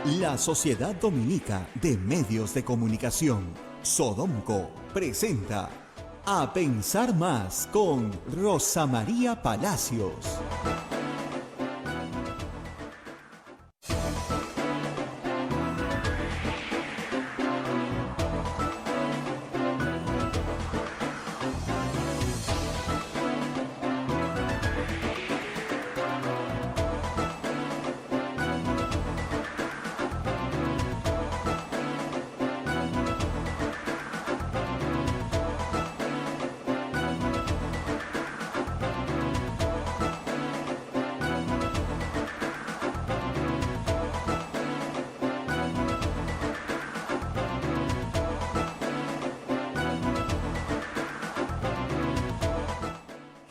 La Sociedad Dominica de Medios de Comunicación, Sodomco, presenta A Pensar Más con Rosa María Palacios.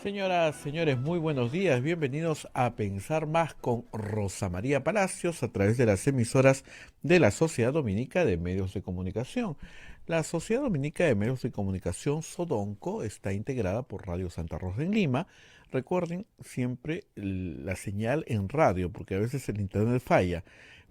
Señoras, señores, muy buenos días. Bienvenidos a Pensar Más con Rosa María Palacios a través de las emisoras de la Sociedad Dominica de Medios de Comunicación. La Sociedad Dominica de Medios de Comunicación, Sodonco, está integrada por Radio Santa Rosa en Lima. Recuerden siempre la señal en radio, porque a veces el internet falla.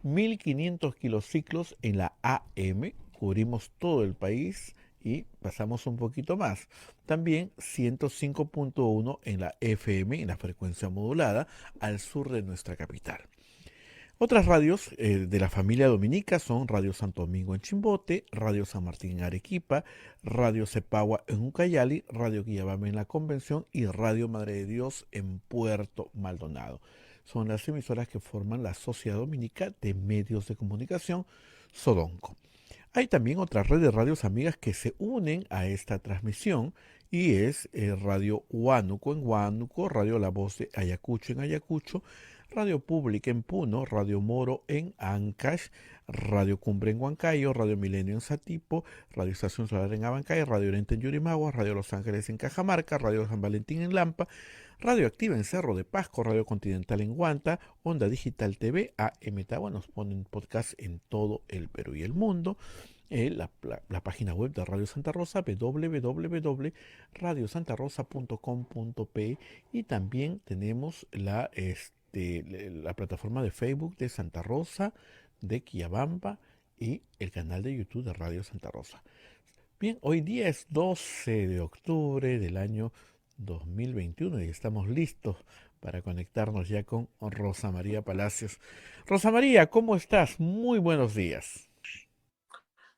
1500 kilociclos en la AM, cubrimos todo el país y pasamos un poquito más. También 105.1 en la FM, en la frecuencia modulada, al sur de nuestra capital. Otras radios de la familia dominica son Radio Santo Domingo en Chimbote, Radio San Martín en Arequipa, Radio Cepagua en Ucayali, Radio Quillabamba en La Convención y Radio Madre de Dios en Puerto Maldonado. Son las emisoras que forman la Sociedad Dominica de Medios de Comunicación, Sodonco. Hay también otra red de radios amigas que se unen a esta transmisión y es Radio Huánuco en Huánuco, Radio La Voz de Ayacucho en Ayacucho, Radio Pública en Puno, Radio Moro en Ancash, Radio Cumbre en Huancayo, Radio Milenio en Satipo, Radio Estación Solar en Abancay, Radio Oriente en Yurimagua, Radio Los Ángeles en Cajamarca, Radio San Valentín en Lampa, Radio Activa en Cerro de Pasco, Radio Continental en Huanta, Onda Digital TV, AM Tagua, nos ponen podcast en todo el Perú y el mundo. La página web de Radio Santa Rosa, www.radiosantarosa.com.pe, y también tenemos la plataforma de Facebook de Santa Rosa, de Quillabamba, y el canal de YouTube de Radio Santa Rosa. Bien, hoy día es 12 de octubre del año 2021 y estamos listos para conectarnos ya con Rosa María Palacios. Rosa María, ¿cómo estás? Muy buenos días.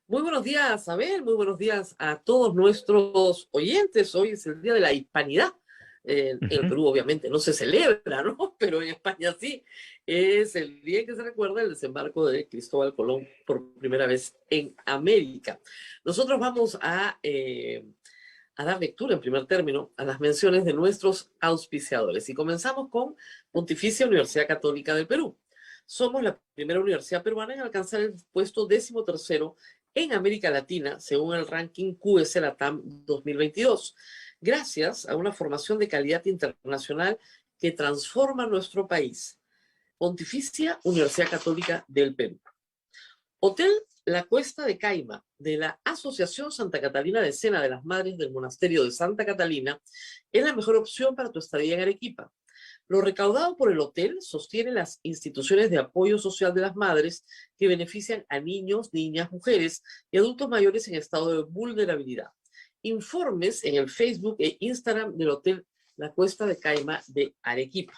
Muy buenos días, Abel, muy buenos días a todos nuestros oyentes. Hoy es el Día de la Hispanidad. En el Perú obviamente no se celebra, ¿no? Pero en España sí. Es el día en que se recuerda el desembarco de Cristóbal Colón por primera vez en América. Nosotros vamos a dar lectura en primer término a las menciones de nuestros auspiciadores. Y comenzamos con Pontificia Universidad Católica del Perú. Somos la primera universidad peruana en alcanzar el puesto 13º en América Latina, según el ranking QS Latam 2022, gracias a una formación de calidad internacional que transforma nuestro país. Pontificia Universidad Católica del Perú. Hotel La Cuesta de Caima, de la Asociación Santa Catalina de Sena de las Madres del Monasterio de Santa Catalina, es la mejor opción para tu estadía en Arequipa. Lo recaudado por el hotel sostiene las instituciones de apoyo social de las madres que benefician a niños, niñas, mujeres y adultos mayores en estado de vulnerabilidad. Informes en el Facebook e Instagram del Hotel La Cuesta de Caima de Arequipa.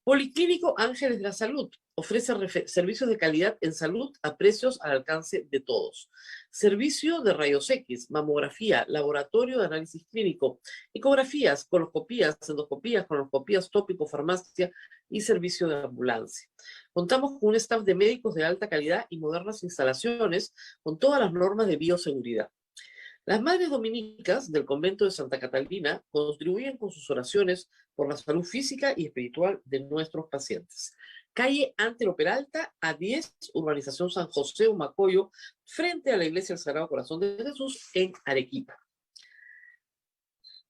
Policlínico Ángeles de la Salud ofrece servicios de calidad en salud a precios al alcance de todos. Servicio de rayos X, mamografía, laboratorio de análisis clínico, ecografías, coloscopías, endoscopías, colonoscopías, tópico, farmacia y servicio de ambulancia. Contamos con un staff de médicos de alta calidad y modernas instalaciones con todas las normas de bioseguridad. Las madres dominicas del convento de Santa Catalina contribuyen con sus oraciones por la salud física y espiritual de nuestros pacientes. Calle Antero Peralta, A10, Urbanización San José, Humacoyo, frente a la Iglesia del Sagrado Corazón de Jesús en Arequipa.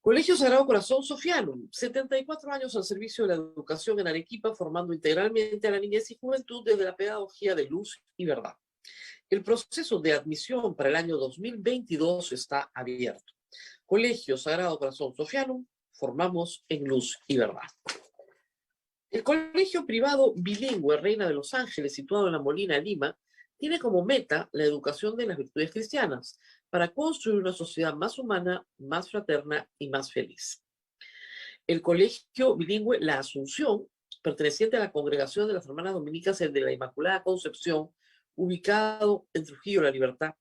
Colegio Sagrado Corazón Sofianum, 74 años al servicio de la educación en Arequipa, formando integralmente a la niñez y juventud desde la pedagogía de luz y verdad. El proceso de admisión para el año 2022 está abierto. Colegio Sagrado Corazón Sofianum, formamos en luz y verdad. El colegio privado bilingüe Reina de los Ángeles, situado en La Molina, Lima, tiene como meta la educación de las virtudes cristianas para construir una sociedad más humana, más fraterna y más feliz. El colegio bilingüe La Asunción, perteneciente a la Congregación de las Hermanas Dominicas de la Inmaculada Concepción, ubicado en Trujillo, La Libertad,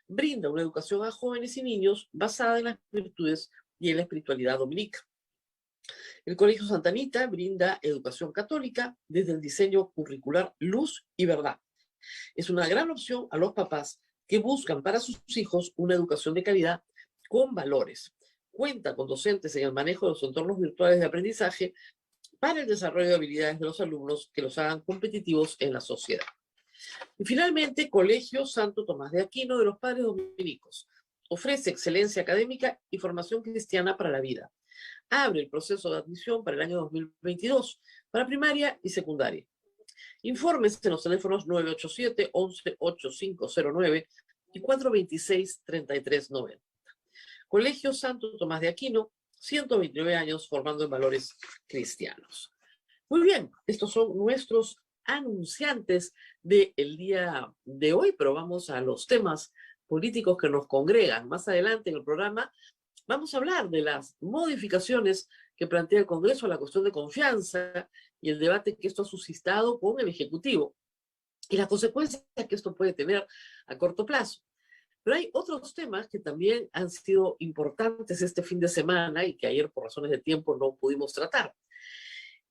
brinda una educación a jóvenes y niños basada en las virtudes y en la espiritualidad dominica. El Colegio Santa Anita brinda educación católica desde el diseño curricular Luz y Verdad. Es una gran opción a los papás que buscan para sus hijos una educación de calidad con valores. Cuenta con docentes en el manejo de los entornos virtuales de aprendizaje para el desarrollo de habilidades de los alumnos que los hagan competitivos en la sociedad. Y finalmente, Colegio Santo Tomás de Aquino de los Padres Dominicos. Ofrece excelencia académica y formación cristiana para la vida. Abre el proceso de admisión para el año 2022 para primaria y secundaria. Informes en los teléfonos 987-11-8509 y 426-3390. Colegio Santo Tomás de Aquino, 129 años formando en valores cristianos. Muy bien, estos son nuestros anunciantes del día de hoy, pero vamos a los temas políticos que nos congregan. Más adelante en el programa vamos a hablar de las modificaciones que plantea el Congreso a la cuestión de confianza y el debate que esto ha suscitado con el Ejecutivo y las consecuencias que esto puede tener a corto plazo. Pero hay otros temas que también han sido importantes este fin de semana y que ayer por razones de tiempo no pudimos tratar.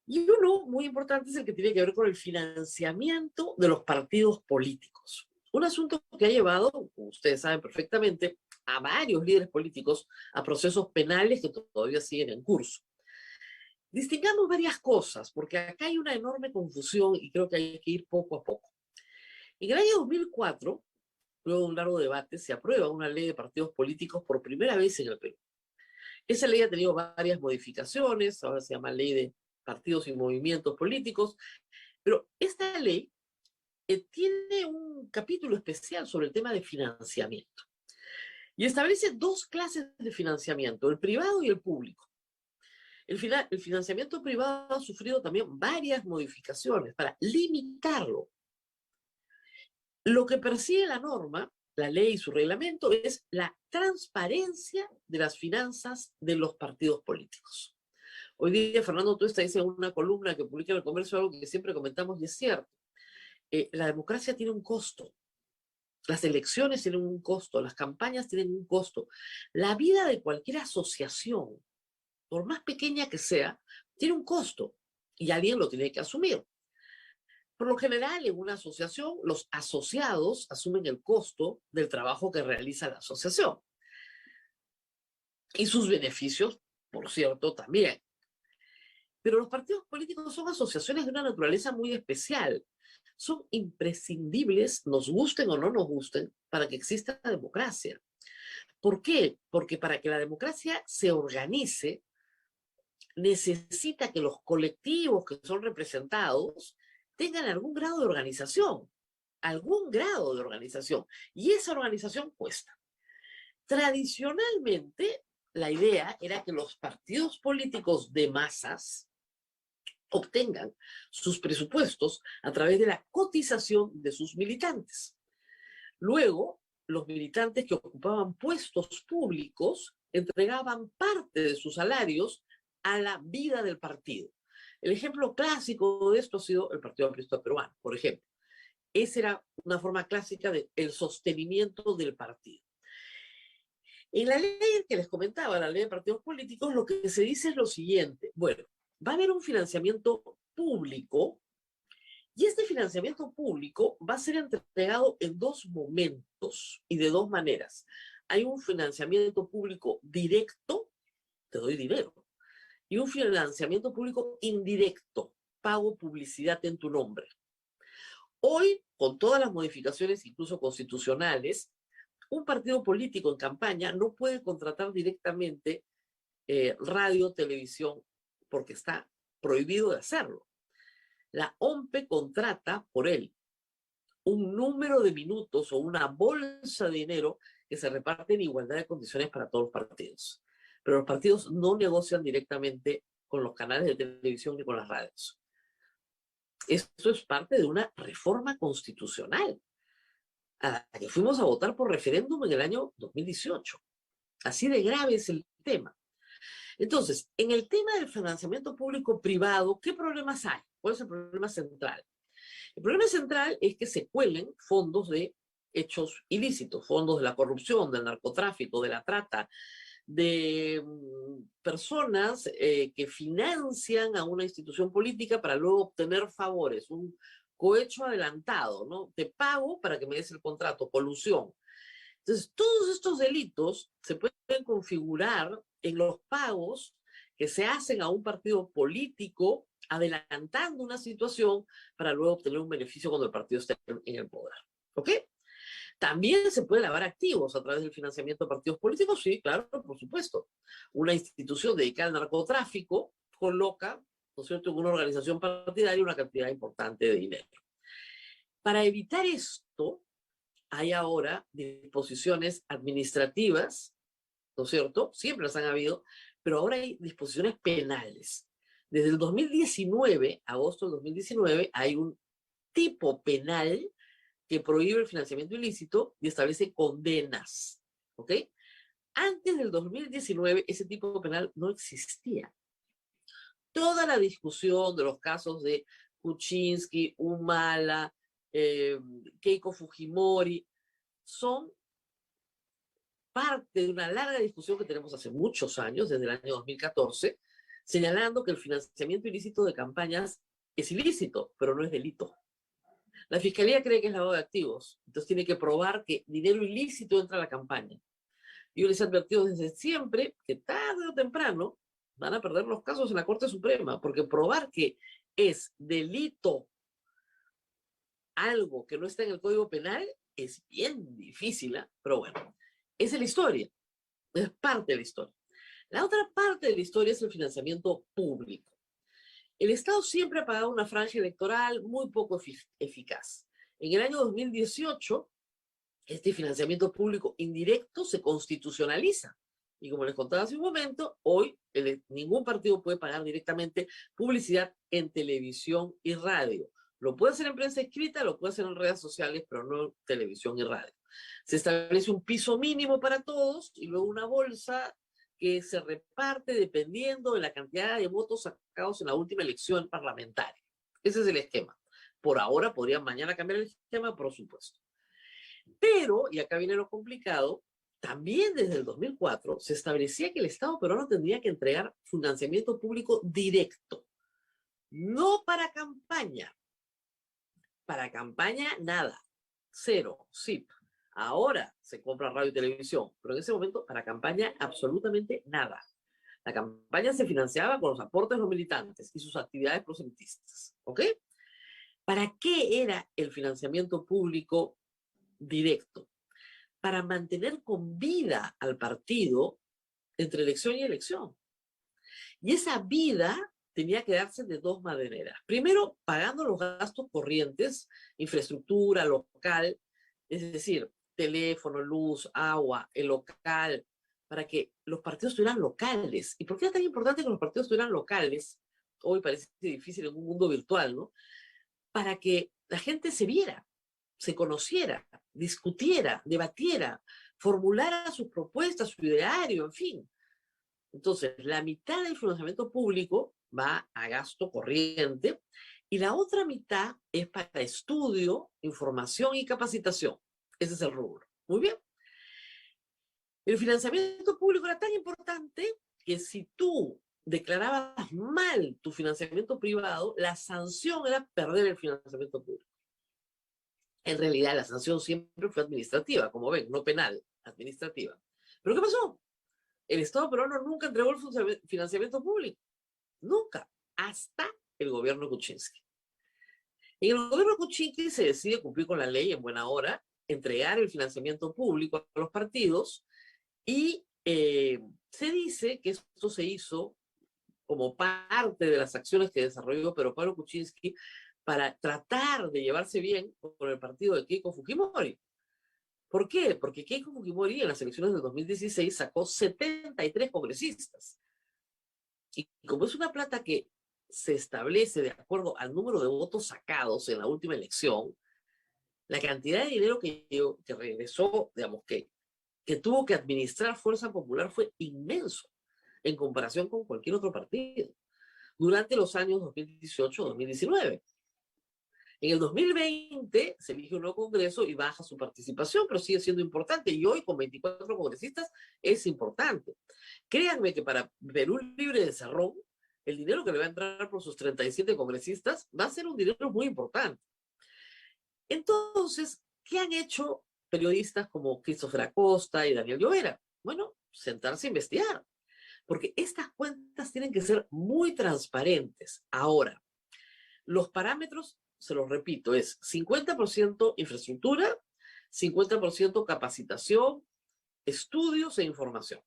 Y uno muy importante es el que tiene que ver con el financiamiento de los partidos políticos. Un asunto que ha llevado, como ustedes saben perfectamente, a varios líderes políticos a procesos penales que todavía siguen en curso. Distingamos varias cosas, porque acá hay una enorme confusión y creo que hay que ir poco a poco. En el año 2004, luego de un largo debate, se aprueba una ley de partidos políticos por primera vez en el Perú. Esa ley ha tenido varias modificaciones, ahora se llama Ley de Partidos y Movimientos Políticos, pero esta ley tiene un capítulo especial sobre el tema de financiamiento y establece dos clases de financiamiento, el privado y el público. El financiamiento privado ha sufrido también varias modificaciones para limitarlo. Lo que persigue la norma, la ley y su reglamento, es la transparencia de las finanzas de los partidos políticos. Hoy día Fernando Tuesta dice en una columna que publica en El Comercio algo que siempre comentamos y es cierto. La democracia tiene un costo. Las elecciones tienen un costo, las campañas tienen un costo. La vida de cualquier asociación, por más pequeña que sea, tiene un costo y alguien lo tiene que asumir. Por lo general, en una asociación, los asociados asumen el costo del trabajo que realiza la asociación. Y sus beneficios, por cierto, también. Pero los partidos políticos son asociaciones de una naturaleza muy especial. Son imprescindibles, nos gusten o no nos gusten, para que exista la democracia. ¿Por qué? Porque para que la democracia se organice, necesita que los colectivos que son representados tengan algún grado de organización, y esa organización cuesta. Tradicionalmente, la idea era que los partidos políticos de masas obtengan sus presupuestos a través de la cotización de sus militantes. Luego, los militantes que ocupaban puestos públicos entregaban parte de sus salarios a la vida del partido. El ejemplo clásico de esto ha sido el Partido Aprista Peruano, por ejemplo. Esa era una forma clásica del sostenimiento del partido. En la ley que les comentaba, la ley de partidos políticos, lo que se dice es lo siguiente. Bueno, va a haber un financiamiento público y este financiamiento público va a ser entregado en dos momentos y de dos maneras. Hay un financiamiento público directo, te doy dinero, y un financiamiento público indirecto, pago publicidad en tu nombre. Hoy, con todas las modificaciones, incluso constitucionales, un partido político en campaña no puede contratar directamente radio, televisión, porque está prohibido de hacerlo. La OMPE contrata por él un número de minutos o una bolsa de dinero que se reparte en igualdad de condiciones para todos los partidos. Pero los partidos no negocian directamente con los canales de televisión ni con las radios. Esto es parte de una reforma constitucional a la que fuimos a votar por referéndum en el año 2018. Así de grave es el tema. Entonces, en el tema del financiamiento público-privado, ¿qué problemas hay? ¿Cuál es el problema central? El problema central es que se cuelen fondos de hechos ilícitos, fondos de la corrupción, del narcotráfico, de la trata, de personas que financian a una institución política para luego obtener favores, un cohecho adelantado, ¿no? Te pago para que me des el contrato, colusión. Entonces, todos estos delitos se pueden configurar en los pagos que se hacen a un partido político adelantando una situación para luego obtener un beneficio cuando el partido esté en el poder. ¿Ok? También se puede lavar activos a través del financiamiento de partidos políticos, sí, claro, por supuesto. Una institución dedicada al narcotráfico coloca, ¿no es cierto?, en una organización partidaria una cantidad importante de dinero. Para evitar esto, hay ahora disposiciones administrativas, ¿no es cierto? Siempre las han habido, pero ahora hay disposiciones penales. Desde el 2019, agosto del 2019, hay un tipo penal que prohíbe el financiamiento ilícito y establece condenas, ¿ok? Antes del 2019, ese tipo penal no existía. Toda la discusión de los casos de Kuczynski, Humala, Keiko Fujimori, son parte de una larga discusión que tenemos hace muchos años, desde el año 2014, señalando que el financiamiento ilícito de campañas es ilícito, pero no es delito. La Fiscalía cree que es lavado de activos, entonces tiene que probar que dinero ilícito entra a la campaña. Yo les he advertido desde siempre que tarde o temprano van a perder los casos en la Corte Suprema, porque probar que es delito algo que no está en el Código Penal es bien difícil, ¿eh? Pero bueno, esa es la historia, es parte de la historia. La otra parte de la historia es el financiamiento público. El Estado siempre ha pagado una franja electoral muy poco eficaz. En el año 2018, este financiamiento público indirecto se constitucionaliza. Y como les contaba hace un momento, hoy ningún partido puede pagar directamente publicidad en televisión y radio. Lo puede hacer en prensa escrita, lo puede hacer en redes sociales, pero no en televisión y radio. Se establece un piso mínimo para todos y luego una bolsa que se reparte dependiendo de la cantidad de votos sacados en la última elección parlamentaria. Ese es el esquema. Por ahora podrían mañana cambiar el esquema, por supuesto. Pero, y acá viene lo complicado, también desde el 2004 se establecía que el Estado peruano tendría que entregar financiamiento público directo. No para campaña. Para campaña, nada. Cero, SIP. Ahora se compra radio y televisión, pero en ese momento para campaña absolutamente nada. La campaña se financiaba con los aportes de los militantes y sus actividades proselitistas. ¿Ok? ¿Para qué era el financiamiento público directo? Para mantener con vida al partido entre elección y elección. Y esa vida tenía que darse de dos maneras. Primero, pagando los gastos corrientes, infraestructura local, es decir, teléfono, luz, agua, el local, para que los partidos estuvieran locales. ¿Y por qué es tan importante que los partidos estuvieran locales? Hoy parece difícil en un mundo virtual, ¿no? Para que la gente se viera, se conociera, discutiera, debatiera, formulara sus propuestas, su ideario, en fin. Entonces, la mitad del financiamiento público va a gasto corriente y la otra mitad es para estudio, información y capacitación. Ese es el rubro. Muy bien. El financiamiento público era tan importante que si tú declarabas mal tu financiamiento privado, la sanción era perder el financiamiento público. En realidad, la sanción siempre fue administrativa, como ven, no penal, administrativa. ¿Pero qué pasó? El Estado peruano nunca entregó el financiamiento público. Nunca. Hasta el gobierno de Kuczynski. En el gobierno de Kuczynski se decide cumplir con la ley en buena hora, entregar el financiamiento público a los partidos y se dice que esto se hizo como parte de las acciones que desarrolló Pedro Pablo Kuczynski para tratar de llevarse bien con el partido de Keiko Fujimori. ¿Por qué? Porque Keiko Fujimori en las elecciones del 2016 sacó 73 congresistas. Y como es una plata que se establece de acuerdo al número de votos sacados en la última elección, la cantidad de dinero que regresó, digamos, que tuvo que administrar Fuerza Popular fue inmenso en comparación con cualquier otro partido durante los años 2018-2019. En el 2020 se elige un nuevo Congreso y baja su participación, pero sigue siendo importante. Y hoy, con 24 congresistas, es importante. Créanme que para Perú Libre de Cerrón, el dinero que le va a entrar por sus 37 congresistas va a ser un dinero muy importante. Entonces, ¿qué han hecho periodistas como Christopher Acosta y Daniel Llovera? Bueno, sentarse a investigar, porque estas cuentas tienen que ser muy transparentes. Ahora, los parámetros, se los repito, es 50% infraestructura, 50% capacitación, estudios e información.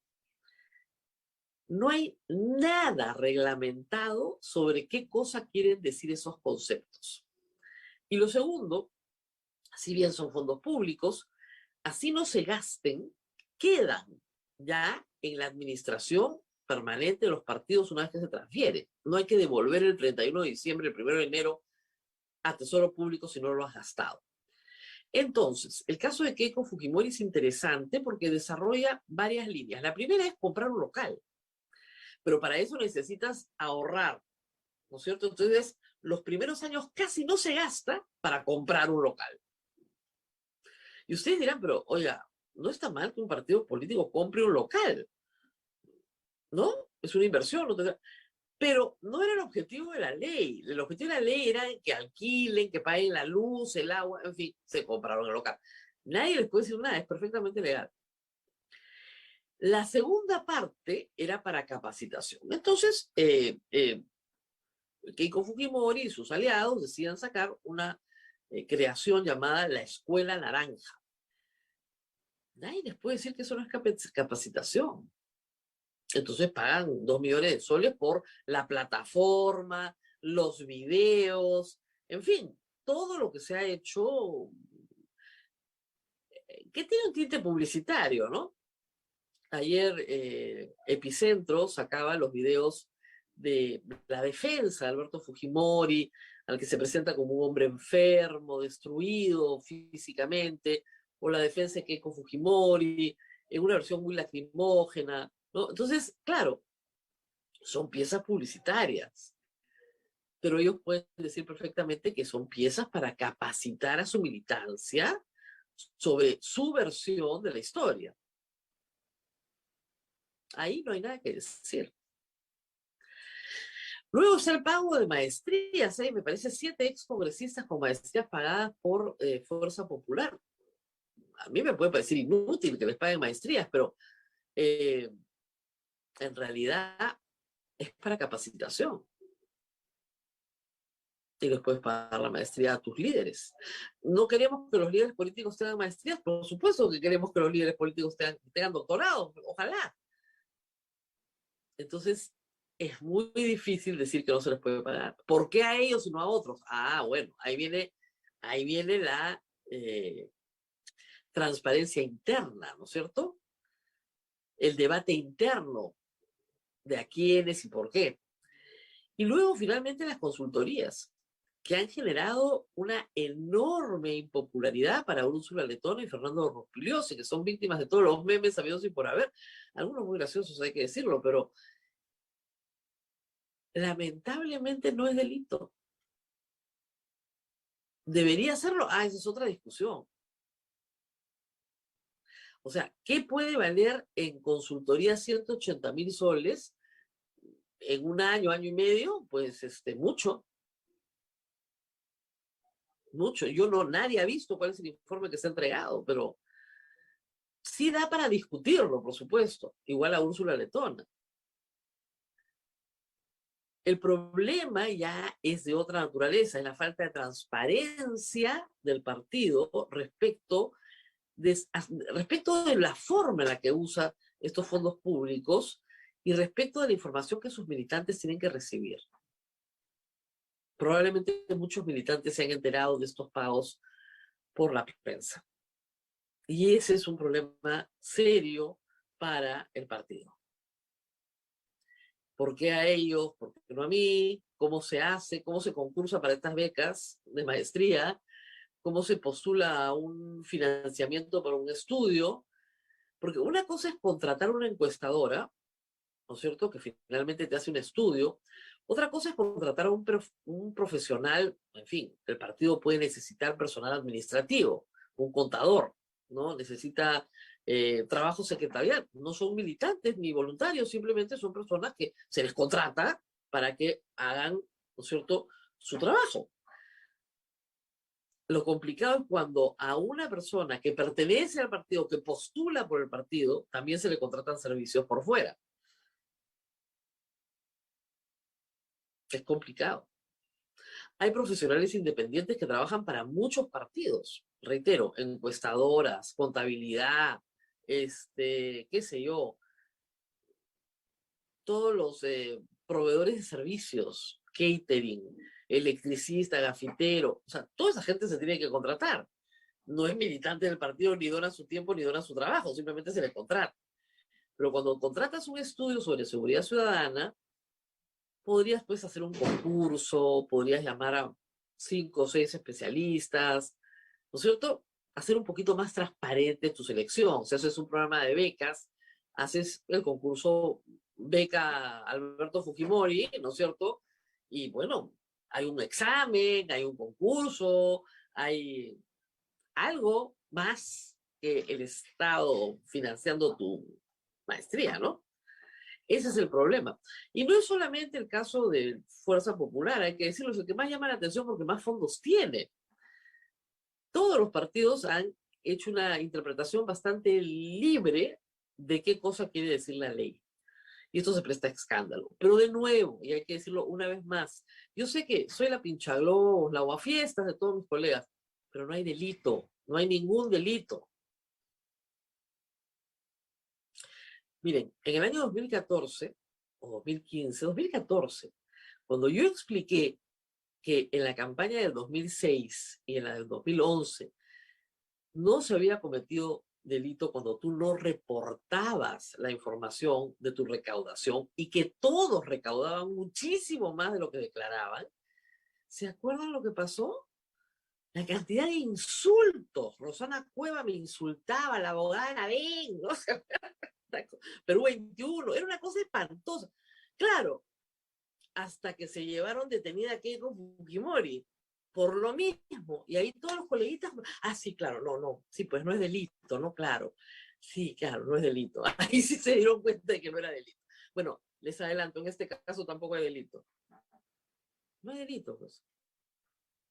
No hay nada reglamentado sobre qué cosa quieren decir esos conceptos. Y lo segundo, si bien son fondos públicos, así no se gasten, quedan ya en la administración permanente de los partidos una vez que se transfiere. No hay que devolver el 31 de diciembre, el 1 de enero a Tesoro Público si no lo has gastado. Entonces, el caso de Keiko Fujimori es interesante porque desarrolla varias líneas. La primera es comprar un local, pero para eso necesitas ahorrar, ¿no es cierto? Entonces, los primeros años casi no se gasta para comprar un local. Y ustedes dirán, pero oiga, no está mal que un partido político compre un local, ¿no? Es una inversión, ¿no? Pero no era el objetivo de la ley. El objetivo de la ley era que alquilen, que paguen la luz, el agua, en fin, se compraron el local. Nadie les puede decir nada, es perfectamente legal. La segunda parte era para capacitación. Entonces, Keiko Fujimori y sus aliados decían sacar una creación llamada la Escuela Naranja. Nadie les puede decir que eso no es capacitación. Entonces pagan 2 millones de soles por la plataforma, los videos, en fin, todo lo que se ha hecho que tiene un tinte publicitario, ¿no? Ayer Epicentro sacaba los videos de la defensa de Alberto Fujimori, al que se presenta como un hombre enfermo, destruido físicamente, o la defensa de Keiko Fujimori, en una versión muy lacrimógena, ¿no? Entonces, claro, son piezas publicitarias, pero ellos pueden decir perfectamente que son piezas para capacitar a su militancia sobre su versión de la historia. Ahí no hay nada que decir. Luego está el pago de maestrías, me parece 7 excongresistas con maestrías pagadas por Fuerza Popular. A mí me puede parecer inútil que les paguen maestrías, pero en realidad es para capacitación. Y les puedes pagar la maestría a tus líderes. ¿No queremos que los líderes políticos tengan maestrías? Por supuesto que queremos que los líderes políticos tengan doctorados, ojalá. Entonces, es muy difícil decir que no se les puede pagar. ¿Por qué a ellos y no a otros? Ah, bueno, ahí viene la transparencia interna, ¿no es cierto? El debate interno de a quiénes y por qué. Y luego, finalmente, las consultorías, que han generado una enorme impopularidad para Úrsula Letona y Fernando Rospigliosi, que son víctimas de todos los memes habidos y por haber. Algunos muy graciosos, hay que decirlo, pero lamentablemente no es delito. ¿Debería hacerlo? Ah, esa es otra discusión. O sea, ¿qué puede valer en consultoría 180,000 soles en un año, año y medio? Pues mucho. Mucho. Nadie ha visto cuál es el informe que se ha entregado, pero sí da para discutirlo, por supuesto. Igual a Úrsula Letona. El problema ya es de otra naturaleza, es la falta de transparencia del partido respecto de la forma en la que usa estos fondos públicos y respecto de la información que sus militantes tienen que recibir. Probablemente muchos militantes se han enterado de estos pagos por la prensa. Y ese es un problema serio para el partido. ¿Por qué a ellos? ¿Por qué no a mí? ¿Cómo se hace? ¿Cómo se concursa para estas becas de maestría? ¿Cómo se postula a un financiamiento para un estudio? Porque una cosa es contratar una encuestadora, ¿no es cierto?, que finalmente te hace un estudio. Otra cosa es contratar a un profesional, en fin, el partido puede necesitar personal administrativo, un contador, ¿no? Necesita trabajo secretarial. No son militantes ni voluntarios, simplemente son personas que se les contrata para que hagan, ¿no es cierto?, su trabajo. Lo complicado es cuando a una persona que pertenece al partido, que postula por el partido, también se le contratan servicios por fuera. Es complicado. Hay profesionales independientes que trabajan para muchos partidos. Reitero, encuestadoras, contabilidad, qué sé yo, todos los proveedores de servicios, catering, electricista, gafitero, o sea, toda esa gente se tiene que contratar. No es militante del partido, ni dona su tiempo, ni dona su trabajo, simplemente se le contrata. Pero cuando contratas un estudio sobre seguridad ciudadana, podrías pues hacer un concurso, podrías llamar a 5 o 6 especialistas, ¿no es cierto? Hacer un poquito más transparente tu selección. Si haces un programa de becas, haces el concurso Beca Alberto Fujimori, ¿no es cierto? Y bueno, hay un examen, hay un concurso, hay algo más que el Estado financiando tu maestría, ¿no? Ese es el problema. Y no es solamente el caso de Fuerza Popular, hay que decirlo, es el que más llama la atención porque más fondos tiene. Todos los partidos han hecho una interpretación bastante libre de qué cosa quiere decir la ley. Y esto se presta a escándalo. Pero de nuevo, y hay que decirlo una vez más, yo sé que soy la pinchaglobos, la aguafiestas de todos mis colegas, pero no hay delito, no hay ningún delito. Miren, en el año 2014 o 2015, 2014, cuando yo expliqué que en la campaña del 2006 y en la del 2011 no se había cometido delito cuando tú no reportabas la información de tu recaudación y que todos recaudaban muchísimo más de lo que declaraban, ¿se acuerdan lo que pasó? La cantidad de insultos. Rosana Cueva me insultaba, la abogada Navén, ¿no? Perú 21, era una cosa espantosa. Claro, hasta que se llevaron detenida a Keiko Fujimori, por lo mismo. Y ahí todos los coleguitas, sí, claro, no, sí, pues no es delito, no, claro. Sí, claro, no es delito. Ahí sí se dieron cuenta de que no era delito. Bueno, les adelanto, en este caso tampoco hay delito. No hay delito, pues.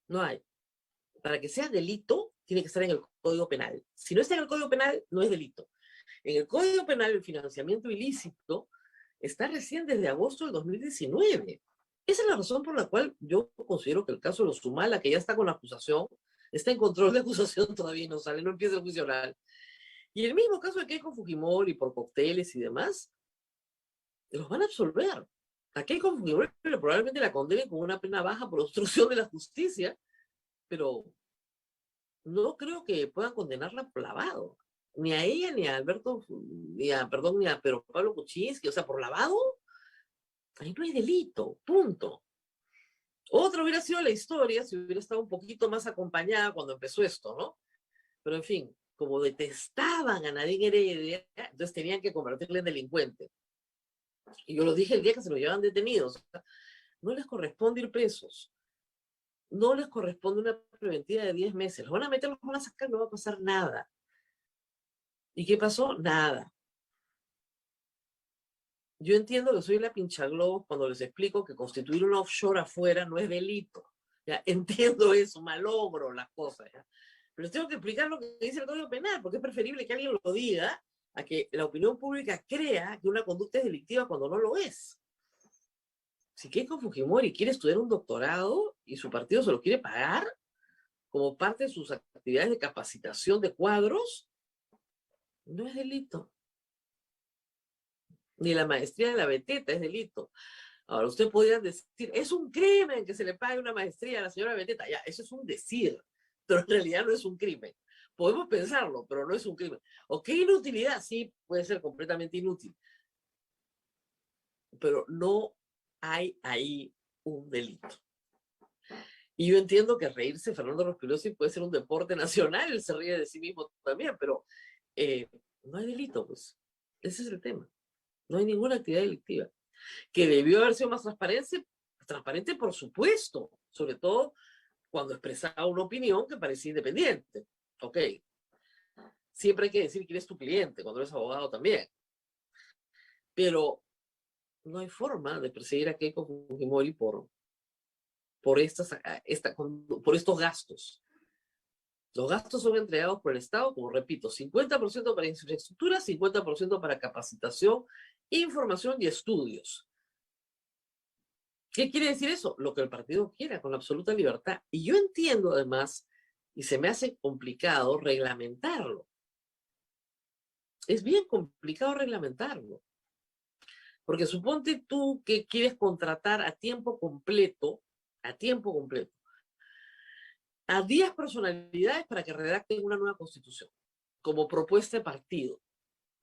No hay. Para que sea delito, tiene que estar en el Código Penal. Si no está en el Código Penal, no es delito. En el Código Penal, el financiamiento ilícito está recién desde agosto del 2019. Esa es la razón por la cual yo considero que el caso de los Humala, que ya está con la acusación, está en control de acusación, todavía no sale, no empieza el juicio oral. Y el mismo caso de Keiko Fujimori por cócteles y demás, los van a absolver. A Keiko Fujimori probablemente la condenen con una pena baja por obstrucción de la justicia, pero no creo que puedan condenarla por lavado. Ni a ella, ni a Alberto, ni a Pedro Pablo Kuczynski, o sea, por lavado, ahí no hay delito, punto. Otra hubiera sido la historia si hubiera estado un poquito más acompañada cuando empezó esto, ¿no? Pero en fin, como detestaban a Nadine Heredia, entonces tenían que convertirle en delincuente. Y yo lo dije el día que se lo llevaban detenidos. O sea, no les corresponde ir presos. No les corresponde una preventiva de 10 meses. Los van a meter, los van a sacar, no va a pasar nada. ¿Y qué pasó? Nada. Yo entiendo que soy la pinchaglobos cuando les explico que constituir un offshore afuera no es delito. ¿Ya? Entiendo eso, malogro las cosas. ¿Ya? Pero les tengo que explicar lo que dice el Código Penal, porque es preferible que alguien lo diga a que la opinión pública crea que una conducta es delictiva cuando no lo es. Si Keiko Fujimori quiere estudiar un doctorado y su partido se lo quiere pagar como parte de sus actividades de capacitación de cuadros, no es delito. Ni la maestría de la Beteta es delito. Ahora, usted podría decir, es un crimen que se le pague una maestría a la señora Beteta. Ya, eso es un decir, pero en realidad no es un crimen. Podemos pensarlo, pero no es un crimen. ¿O qué inutilidad? Sí, puede ser completamente inútil. pero no hay ahí un delito. Y yo entiendo que reírse Fernando Rospigliosi puede ser un deporte nacional, él se ríe de sí mismo también, pero no hay delito, pues. Ese es el tema. No hay ninguna actividad delictiva. Que debió haber sido más transparente, por supuesto, sobre todo cuando expresaba una opinión que parecía independiente. Ok. Siempre hay que decir quién es tu cliente, cuando eres abogado también. Pero no hay forma de perseguir a Keiko Fujimori por estos gastos. Los gastos son entregados por el Estado, como repito, 50% para infraestructura, 50% para capacitación, información y estudios. ¿Qué quiere decir eso? Lo que el partido quiera, con absoluta libertad. Y yo entiendo además, y se me hace complicado reglamentarlo. Es bien complicado reglamentarlo. Porque suponte tú que quieres contratar a tiempo completo, a 10 personalidades para que redacten una nueva constitución, como propuesta de partido,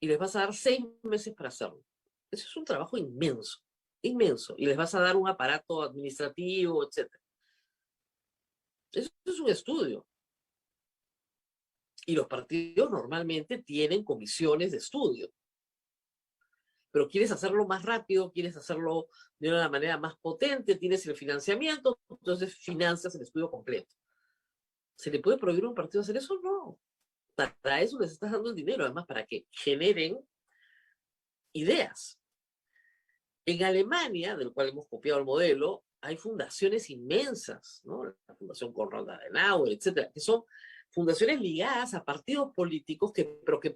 y les vas a dar 6 meses para hacerlo. Eso es un trabajo inmenso, inmenso, y les vas a dar un aparato administrativo, etc. Eso es un estudio. Y los partidos normalmente tienen comisiones de estudio. Pero quieres hacerlo más rápido, quieres hacerlo de una manera más potente, tienes el financiamiento, entonces financias el estudio completo. ¿Se le puede prohibir a un partido hacer eso? No. Para eso les estás dando el dinero, además, para que generen ideas. En Alemania, del cual hemos copiado el modelo, hay fundaciones inmensas, ¿no? La Fundación Konrad Adenauer, etcétera, que son fundaciones ligadas a partidos políticos pero que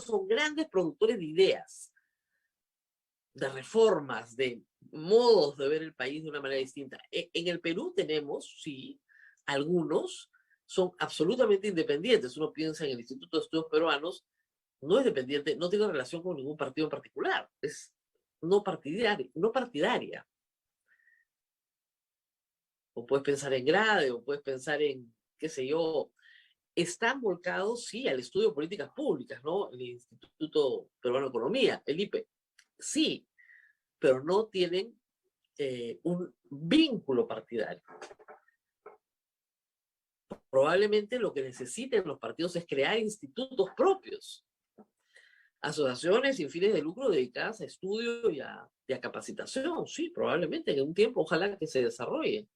son grandes productores de ideas, de reformas, de modos de ver el país de una manera distinta. En el Perú tenemos, sí, algunos son absolutamente independientes. Uno piensa en el Instituto de Estudios Peruanos, no es dependiente, no tiene relación con ningún partido en particular, es no partidaria. O puedes pensar en Grade, o puedes pensar en, qué sé yo, están volcados, sí, al estudio de políticas públicas, ¿no? El Instituto Peruano de Economía, el IPE, sí, pero no tienen un vínculo partidario. Probablemente lo que necesiten los partidos es crear institutos propios, asociaciones sin fines de lucro dedicadas a estudio y a capacitación, sí, probablemente en un tiempo, ojalá que se desarrollen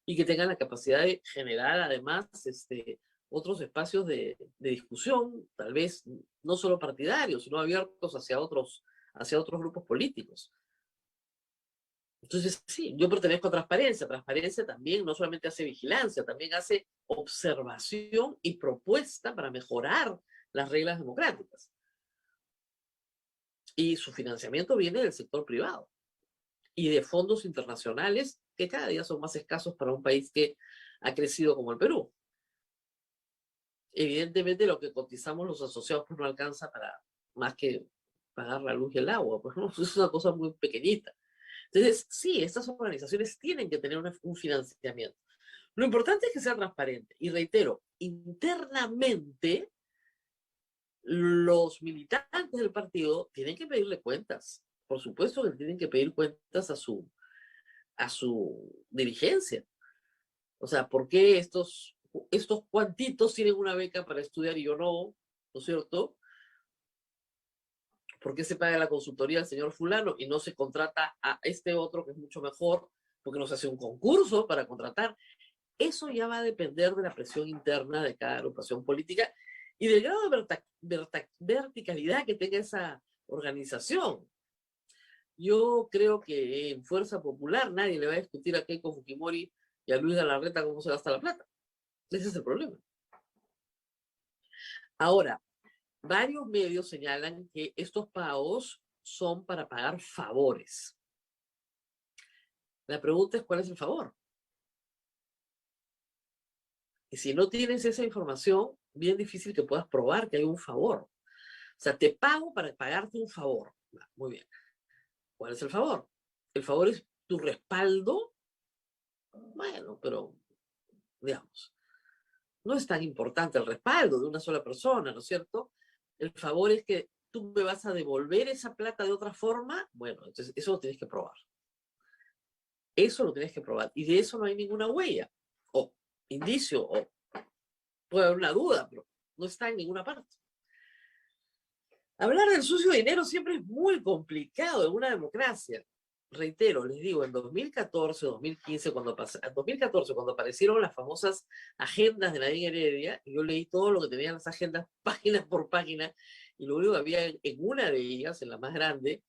y que tengan la capacidad de generar además otros espacios de discusión, tal vez no solo partidarios, sino abiertos hacia otros grupos políticos. Entonces, sí, yo pertenezco a Transparencia. Transparencia también no solamente hace vigilancia, también hace observación y propuesta para mejorar las reglas democráticas. Y su financiamiento viene del sector privado y de fondos internacionales que cada día son más escasos para un país que ha crecido como el Perú. Evidentemente lo que cotizamos los asociados pues no alcanza para más que pagar la luz y el agua, pues no, es una cosa muy pequeñita. Entonces, sí, estas organizaciones tienen que tener un financiamiento. Lo importante es que sea transparente. Y reitero, internamente, los militantes del partido tienen que pedirle cuentas. Por supuesto que tienen que pedir cuentas a su dirigencia. O sea, ¿por qué estos cuantitos tienen una beca para estudiar y yo no? ¿No es cierto? ¿Por qué se paga la consultoría al señor fulano y no se contrata a este otro que es mucho mejor? Porque no se hace un concurso para contratar. Eso ya va a depender de la presión interna de cada agrupación política y del grado de verticalidad que tenga esa organización. Yo creo que en Fuerza Popular nadie le va a discutir a Keiko Fujimori y a Luis Galarreta cómo se gasta la plata. Ese es el problema. Ahora, varios medios señalan que estos pagos son para pagar favores. La pregunta es, ¿cuál es el favor? Y si no tienes esa información, bien difícil que puedas probar que hay un favor. O sea, te pago para pagarte un favor. Muy bien. ¿Cuál es el favor? ¿El favor es tu respaldo? Bueno, pero, digamos, no es tan importante el respaldo de una sola persona, ¿no es cierto? El favor es que tú me vas a devolver esa plata de otra forma, bueno, entonces eso lo tienes que probar. Eso lo tienes que probar. Y de eso no hay ninguna huella, o indicio, o puede haber una duda, pero no está en ninguna parte. Hablar del sucio dinero siempre es muy complicado en una democracia. Reitero, les digo, en 2014, 2015, en 2014, cuando aparecieron las famosas agendas de Nadine Heredia, yo leí todo lo que tenían las agendas página por página, y lo único que había en una de ellas, en la más grande,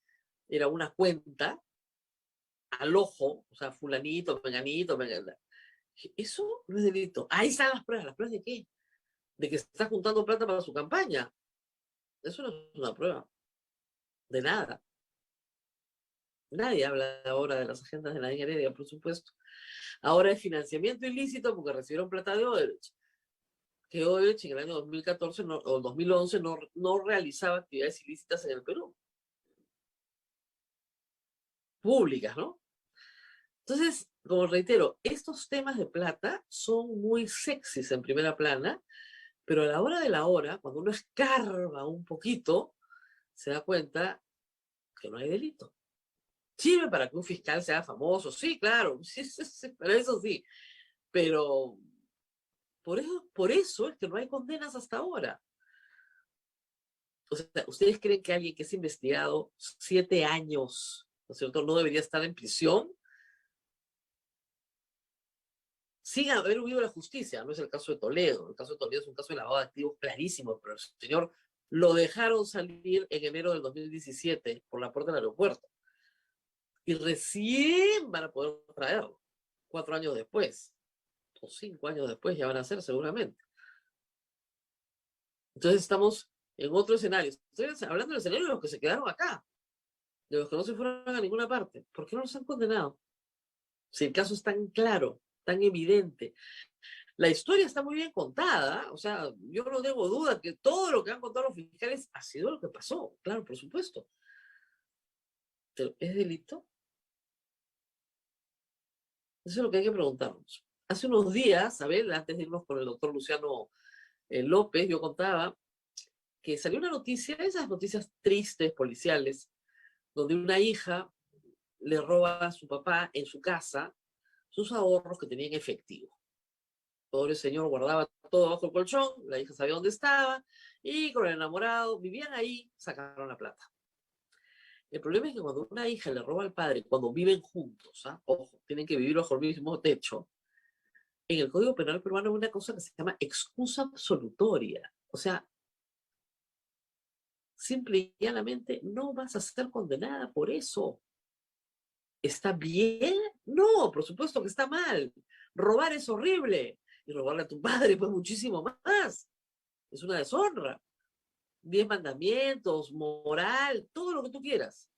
era una cuenta al ojo, o sea, fulanito, menganito, menganita. Eso no es delito. Ahí están las pruebas. ¿Las pruebas de qué? De que está juntando plata para su campaña. Eso no es una prueba. De nada. Nadie habla ahora de las agendas de Nadine Heredia, por supuesto. Ahora es financiamiento ilícito porque recibieron plata de Odebrecht. Que Odebrecht en el año 2014 o 2011 no realizaba actividades ilícitas en el Perú. Públicas, ¿no? Entonces, como reitero, estos temas de plata son muy sexys en primera plana, pero a la hora de la hora, cuando uno escarba un poquito, se da cuenta que no hay delito. Sirve para que un fiscal sea famoso, sí, claro, sí, sí, sí, pero eso sí, pero por eso es que no hay condenas hasta ahora. O sea, ¿ustedes creen que alguien que es investigado 7 años, ¿no es cierto?, no debería estar en prisión sin haber huido la justicia? No es el caso de Toledo. El caso de Toledo es un caso de lavado de activos clarísimo, pero el señor lo dejaron salir en enero del 2017 por la puerta del aeropuerto. Y recién van a poder traerlo, 4 años después, o 5 años después ya van a ser seguramente. Entonces estamos en otro escenario. Estoy hablando del escenario de los que se quedaron acá, de los que no se fueron a ninguna parte. ¿Por qué no los han condenado? Si el caso es tan claro, tan evidente. La historia está muy bien contada, o sea, yo no tengo duda que todo lo que han contado los fiscales ha sido lo que pasó, claro, por supuesto. Pero ¿es delito? Eso es lo que hay que preguntarnos. Hace unos días, a ver, antes de irnos con el doctor Luciano López, yo contaba que salió una noticia, esas noticias tristes, policiales, donde una hija le roba a su papá en su casa sus ahorros que tenía en efectivo. Pobre señor guardaba todo bajo el colchón, la hija sabía dónde estaba, y con el enamorado vivían ahí, sacaron la plata. El problema es que cuando una hija le roba al padre, cuando viven juntos, ojo, tienen que vivir bajo el mismo techo, en el Código Penal peruano hay una cosa que se llama excusa absolutoria. O sea, simple y llanamente no vas a ser condenada por eso. ¿Está bien? No, por supuesto que está mal. Robar es horrible. Y robarle a tu padre, pues muchísimo más. Es una deshonra. 10 mandamientos, moral, todo lo que tú quieras.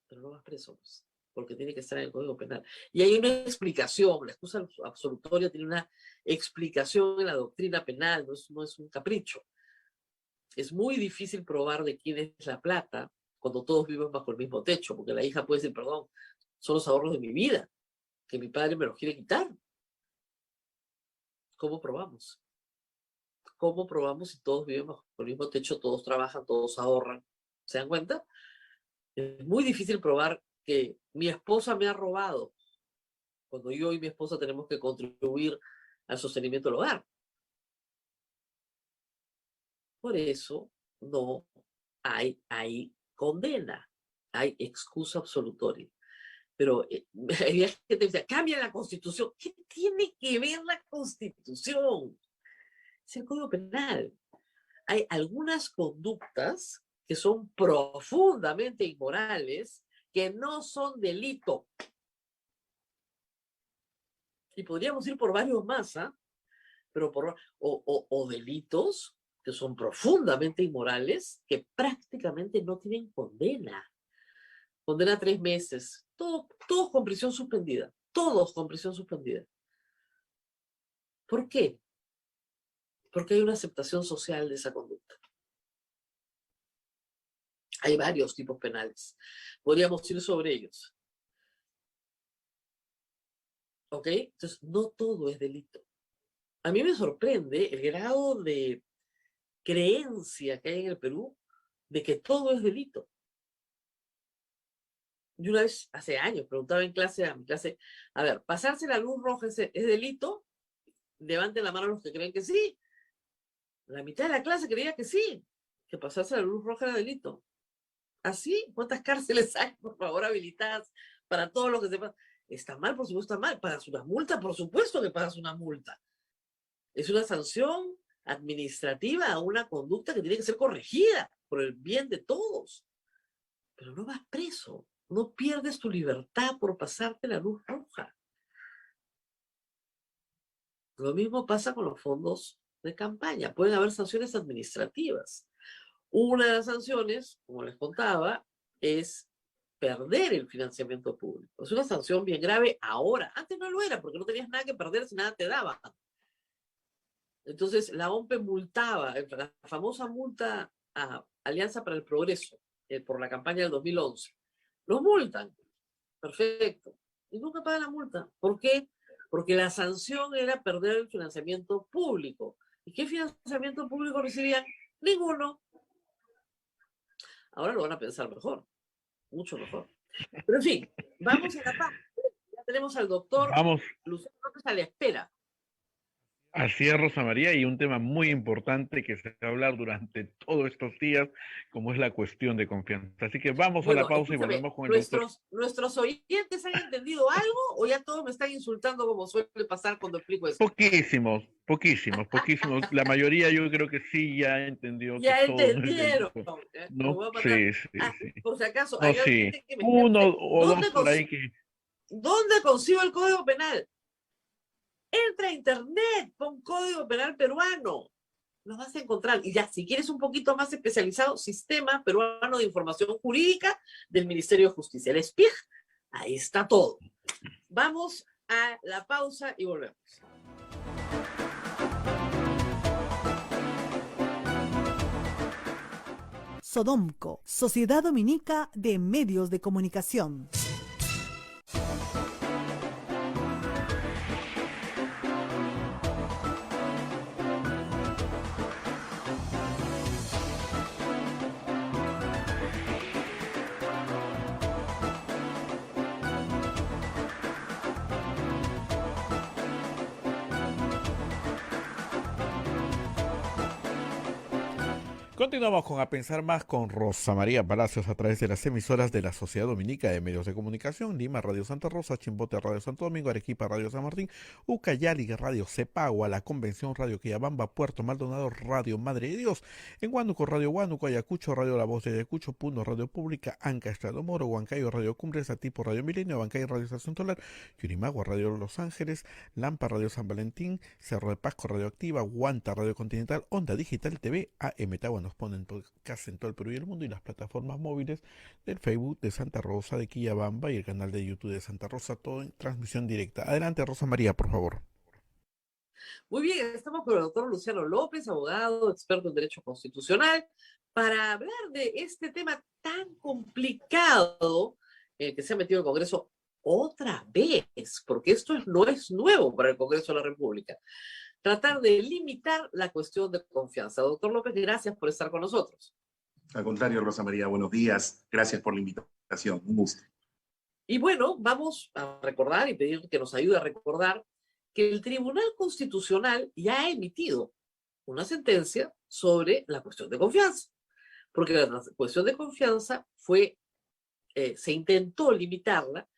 Pero no vas preso, pues, porque tiene que estar en el Código Penal. Y hay una explicación, la excusa absolutoria tiene una explicación en la doctrina penal, no es un capricho. Es muy difícil probar de quién es la plata cuando todos viven bajo el mismo techo, porque la hija puede decir, perdón, son los ahorros de mi vida, que mi padre me los quiere quitar. ¿Cómo probamos? ¿Cómo probamos si todos viven bajo el mismo techo, todos trabajan, todos ahorran? ¿Se dan cuenta? Es muy difícil probar que mi esposa me ha robado cuando yo y mi esposa tenemos que contribuir al sostenimiento del hogar. Por eso no hay condena, hay excusa absolutoria. Pero había gente que decía, cambia la Constitución. ¿Qué tiene que ver la Constitución? Es el Código Penal. Hay algunas conductas que son profundamente inmorales, que no son delito. Y podríamos ir por varios más, pero o delitos que son profundamente inmorales, que prácticamente no tienen condena. Condena 3 meses. Todos con prisión suspendida. Todos con prisión suspendida. ¿Por qué? Porque hay una aceptación social de esa conducta. Hay varios tipos penales. Podríamos ir sobre ellos. ¿Ok? Entonces, no todo es delito. A mí me sorprende el grado de creencia que hay en el Perú de que todo es delito. Yo una vez, hace años, preguntaba en clase, a mi clase, a ver, ¿pasarse la luz roja es delito? Levanten la mano los que creen que sí. La mitad de la clase creía que sí, que pasarse la luz roja era delito. ¿Así? ¿Cuántas cárceles hay, por favor, habilitadas para todo lo que se pasa? Está mal, por supuesto, está mal. ¿Pagas una multa? Por supuesto que pagas una multa. Es una sanción administrativa a una conducta que tiene que ser corregida por el bien de todos. Pero no vas preso. No pierdes tu libertad por pasarte la luz roja. Lo mismo pasa con los fondos de campaña. Pueden haber sanciones administrativas. Una de las sanciones, como les contaba, es perder el financiamiento público. Es una sanción bien grave ahora. Antes no lo era porque no tenías nada que perder si nada te daban. Entonces la OMPE multaba, la famosa multa a Alianza para el Progreso, por la campaña del 2011. Los multan. Perfecto. Y nunca pagan la multa. ¿Por qué? Porque la sanción era perder el financiamiento público. ¿Y qué financiamiento público recibían? Ninguno. Ahora lo van a pensar mejor, mucho mejor. Pero en fin, vamos a la pausa. Ya tenemos al doctor Vamos. Luciano López a la espera. Así es, Rosa María, y un tema muy importante que se va a hablar durante todos estos días, como es la cuestión de confianza. Así que vamos a la Bueno, pausa y escúchame, volvemos con el doctor. ¿nuestros oyentes han entendido algo o ya todos me están insultando como suele pasar cuando explico esto? Poquísimos. La mayoría yo creo que sí ya entendió que Ya todo no es entendieron. delito. Me ¿No? voy a matar. Sí. Por si acaso, No, hay sí. alguien que me Uno escribe. o dos por ahí que... ¿Dónde consigo el Código Penal? Entra a internet, pon Código Penal peruano. Lo vas a encontrar. Y ya, si quieres un poquito más especializado, Sistema Peruano de Información Jurídica del Ministerio de Justicia, el SPIJ. Ahí está todo. Vamos a la pausa y volvemos. Sodomco, Sociedad Dominica de Medios de Comunicación. Continuamos con A Pensar Más con Rosa María Palacios a través de las emisoras de la Sociedad Dominica de Medios de Comunicación: Lima, Radio Santa Rosa; Chimbote, Radio Santo Domingo; Arequipa, Radio San Martín; Ucayali, Radio Cepagua; La Convención, Radio Quillabamba; Puerto Maldonado, Radio Madre de Dios; en Huánuco, Radio Huánuco; Ayacucho, Radio La Voz de Ayacucho; Puno, Radio Pública; Anca, Estado Moro; Huancayo, Radio Cumbres; Atipo, Radio Milenio; Bancay, Radio Estación Solar; Yurimagua, Radio Los Ángeles; Lampa, Radio San Valentín; Cerro de Pasco, Radio Activa; Huanta, Radio Continental; Onda Digital TV; AM Tagua nos ponen podcast en todo el Perú y el mundo, y las plataformas móviles del Facebook de Santa Rosa, de Quillabamba, y el canal de YouTube de Santa Rosa, todo en transmisión directa. Adelante, Rosa María, por favor. Muy bien, estamos con el doctor Luciano López, abogado, experto en Derecho Constitucional, para hablar de este tema tan complicado que se ha metido el Congreso otra vez, porque esto no es nuevo para el Congreso de la República. Tratar de limitar la cuestión de confianza. Doctor López, gracias por estar con nosotros. Al contrario, Rosa María, buenos días. Gracias por la invitación. Un gusto. Y bueno, vamos a recordar y pedir que nos ayude a recordar que el Tribunal Constitucional ya ha emitido una sentencia sobre la cuestión de confianza, porque la cuestión de confianza se intentó limitarla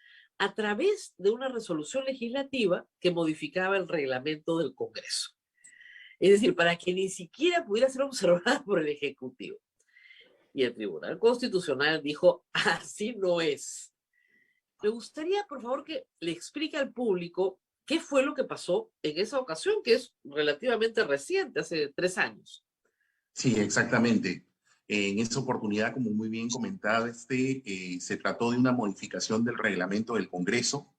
a través de una resolución legislativa que modificaba el reglamento del Congreso. Es decir, para que ni siquiera pudiera ser observada por el Ejecutivo. Y el Tribunal Constitucional dijo, así no es. Me gustaría, por favor, que le explique al público qué fue lo que pasó en esa ocasión, que es relativamente reciente, hace 3 años. Sí, exactamente. En esa oportunidad, como muy bien comentaba, se trató de una modificación del reglamento del Congreso.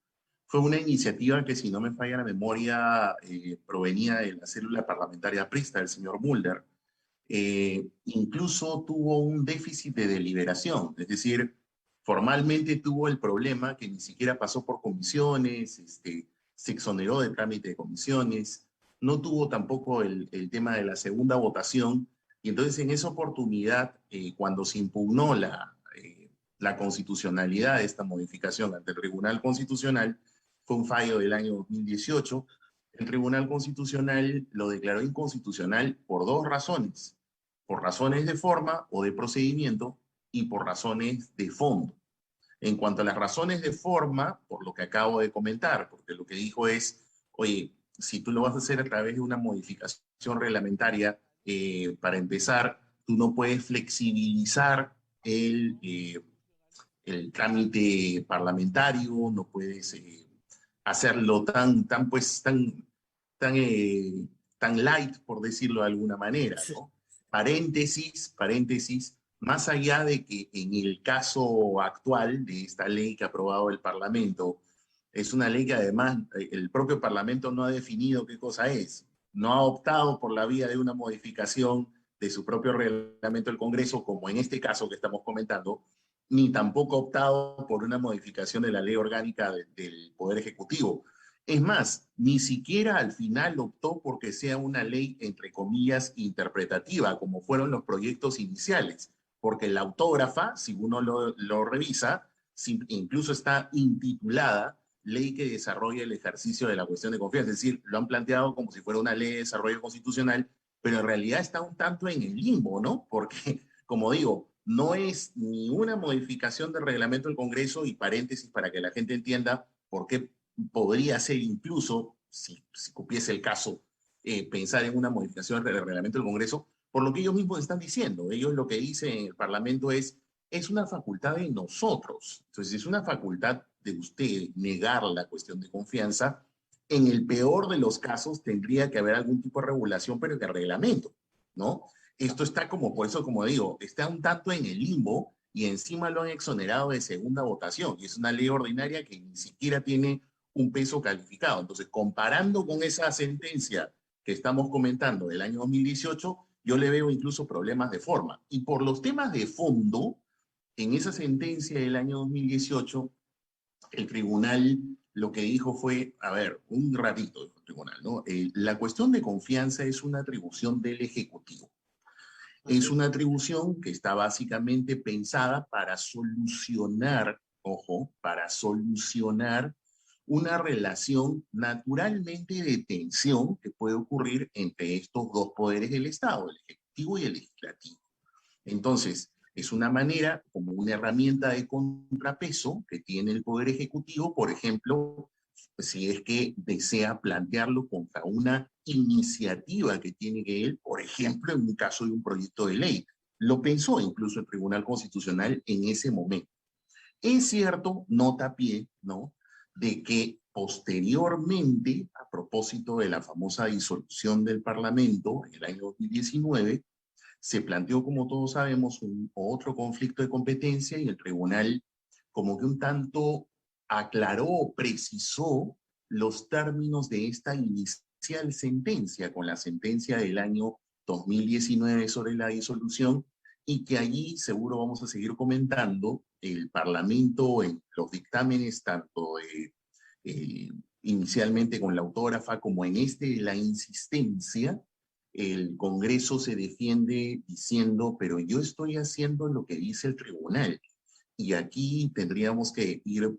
Fue una iniciativa que, si no me falla la memoria, provenía de la célula parlamentaria aprista del señor Mulder. Incluso tuvo un déficit de deliberación, es decir, formalmente tuvo el problema que ni siquiera pasó por comisiones, se exoneró del trámite de comisiones, no tuvo tampoco el tema de la segunda votación Y entonces en esa oportunidad, cuando se impugnó la constitucionalidad de esta modificación ante el Tribunal Constitucional, fue un fallo del año 2018, el Tribunal Constitucional lo declaró inconstitucional por dos razones: por razones de forma o de procedimiento y por razones de fondo. En cuanto a las razones de forma, por lo que acabo de comentar, porque lo que dijo es, oye, si tú lo vas a hacer a través de una modificación reglamentaria, para empezar, tú no puedes flexibilizar el trámite parlamentario, no puedes hacerlo tan light, por decirlo de alguna manera, ¿no? Paréntesis, más allá de que en el caso actual de esta ley que ha aprobado el Parlamento, es una ley que además el propio Parlamento no ha definido qué cosa es, no ha optado por la vía de una modificación de su propio reglamento del Congreso, como en este caso que estamos comentando, ni tampoco ha optado por una modificación de la ley orgánica del Poder Ejecutivo. Es más, ni siquiera al final optó porque sea una ley, entre comillas, interpretativa, como fueron los proyectos iniciales, porque la autógrafa, si uno lo revisa, incluso está intitulada Ley que desarrolla el ejercicio de la cuestión de confianza. Es decir, lo han planteado como si fuera una ley de desarrollo constitucional, pero en realidad está un tanto en el limbo, ¿no? Porque, como digo, no es ni una modificación del reglamento del Congreso, y paréntesis para que la gente entienda por qué podría ser incluso, si cupiese el caso, pensar en una modificación del reglamento del Congreso, por lo que ellos mismos están diciendo. Ellos lo que dicen en el Parlamento es una facultad de nosotros. Entonces, es una facultad de usted negar la cuestión de confianza. En el peor de los casos tendría que haber algún tipo de regulación, pero de reglamento, ¿no? Esto está como, por eso, como digo, está un tanto en el limbo y encima lo han exonerado de segunda votación. Y es una ley ordinaria que ni siquiera tiene un peso calificado. Entonces, comparando con esa sentencia que estamos comentando del año 2018, yo le veo incluso problemas de forma. Y por los temas de fondo, en esa sentencia del año 2018, el tribunal lo que dijo fue, a ver, un ratito, dijo el tribunal, ¿no? La cuestión de confianza es una atribución del Ejecutivo. Es una atribución que está básicamente pensada para solucionar, ojo, para solucionar una relación naturalmente de tensión que puede ocurrir entre estos dos poderes del Estado, el Ejecutivo y el Legislativo. Entonces, es una manera, como una herramienta de contrapeso que tiene el Poder Ejecutivo, por ejemplo, si es que desea plantearlo contra una iniciativa que tiene que él, por ejemplo, en un caso de un proyecto de ley. Lo pensó incluso el Tribunal Constitucional en ese momento. Es cierto, nota a pie, ¿no?, de que posteriormente, a propósito de la famosa disolución del Parlamento en el año 2019, se planteó, como todos sabemos, otro conflicto de competencia y el tribunal como que un tanto aclaró, precisó los términos de esta inicial sentencia, con la sentencia del año 2019 sobre la disolución, y que allí seguro vamos a seguir comentando. El Parlamento en los dictámenes, tanto inicialmente con la autógrafa como en la insistencia, el Congreso se defiende diciendo, pero yo estoy haciendo lo que dice el tribunal. Y aquí tendríamos que ir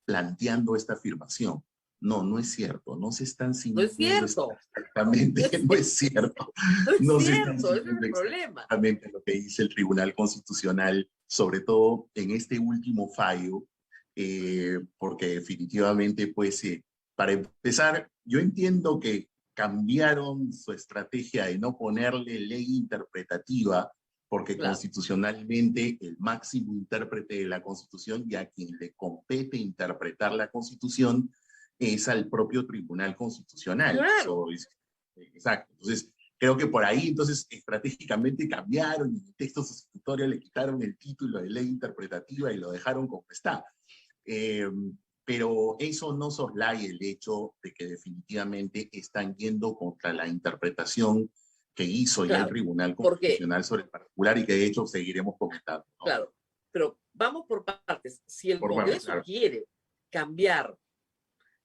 planteando esta afirmación. No, no es cierto, no se están No es sintiendo cierto. exactamente, no es cierto. No es se están cierto, ese es sintiendo el problema. exactamente lo que dice el Tribunal Constitucional, sobre todo en este último fallo, porque definitivamente, pues, para empezar, yo entiendo que cambiaron su estrategia de no ponerle ley interpretativa, porque Claro. constitucionalmente el máximo intérprete de la Constitución, y a quien le compete interpretar la Constitución, es al propio Tribunal Constitucional. Claro. Exacto. Entonces, creo que por ahí, entonces, estratégicamente cambiaron, y en el texto sustitutorio le quitaron el título de ley interpretativa y lo dejaron como está. Pero eso no soslaya el hecho de que definitivamente están yendo contra la interpretación que hizo ya el Tribunal Constitucional sobre el particular, y que de hecho seguiremos comentando, ¿no? Claro, pero vamos por partes. Si el Congreso quiere cambiar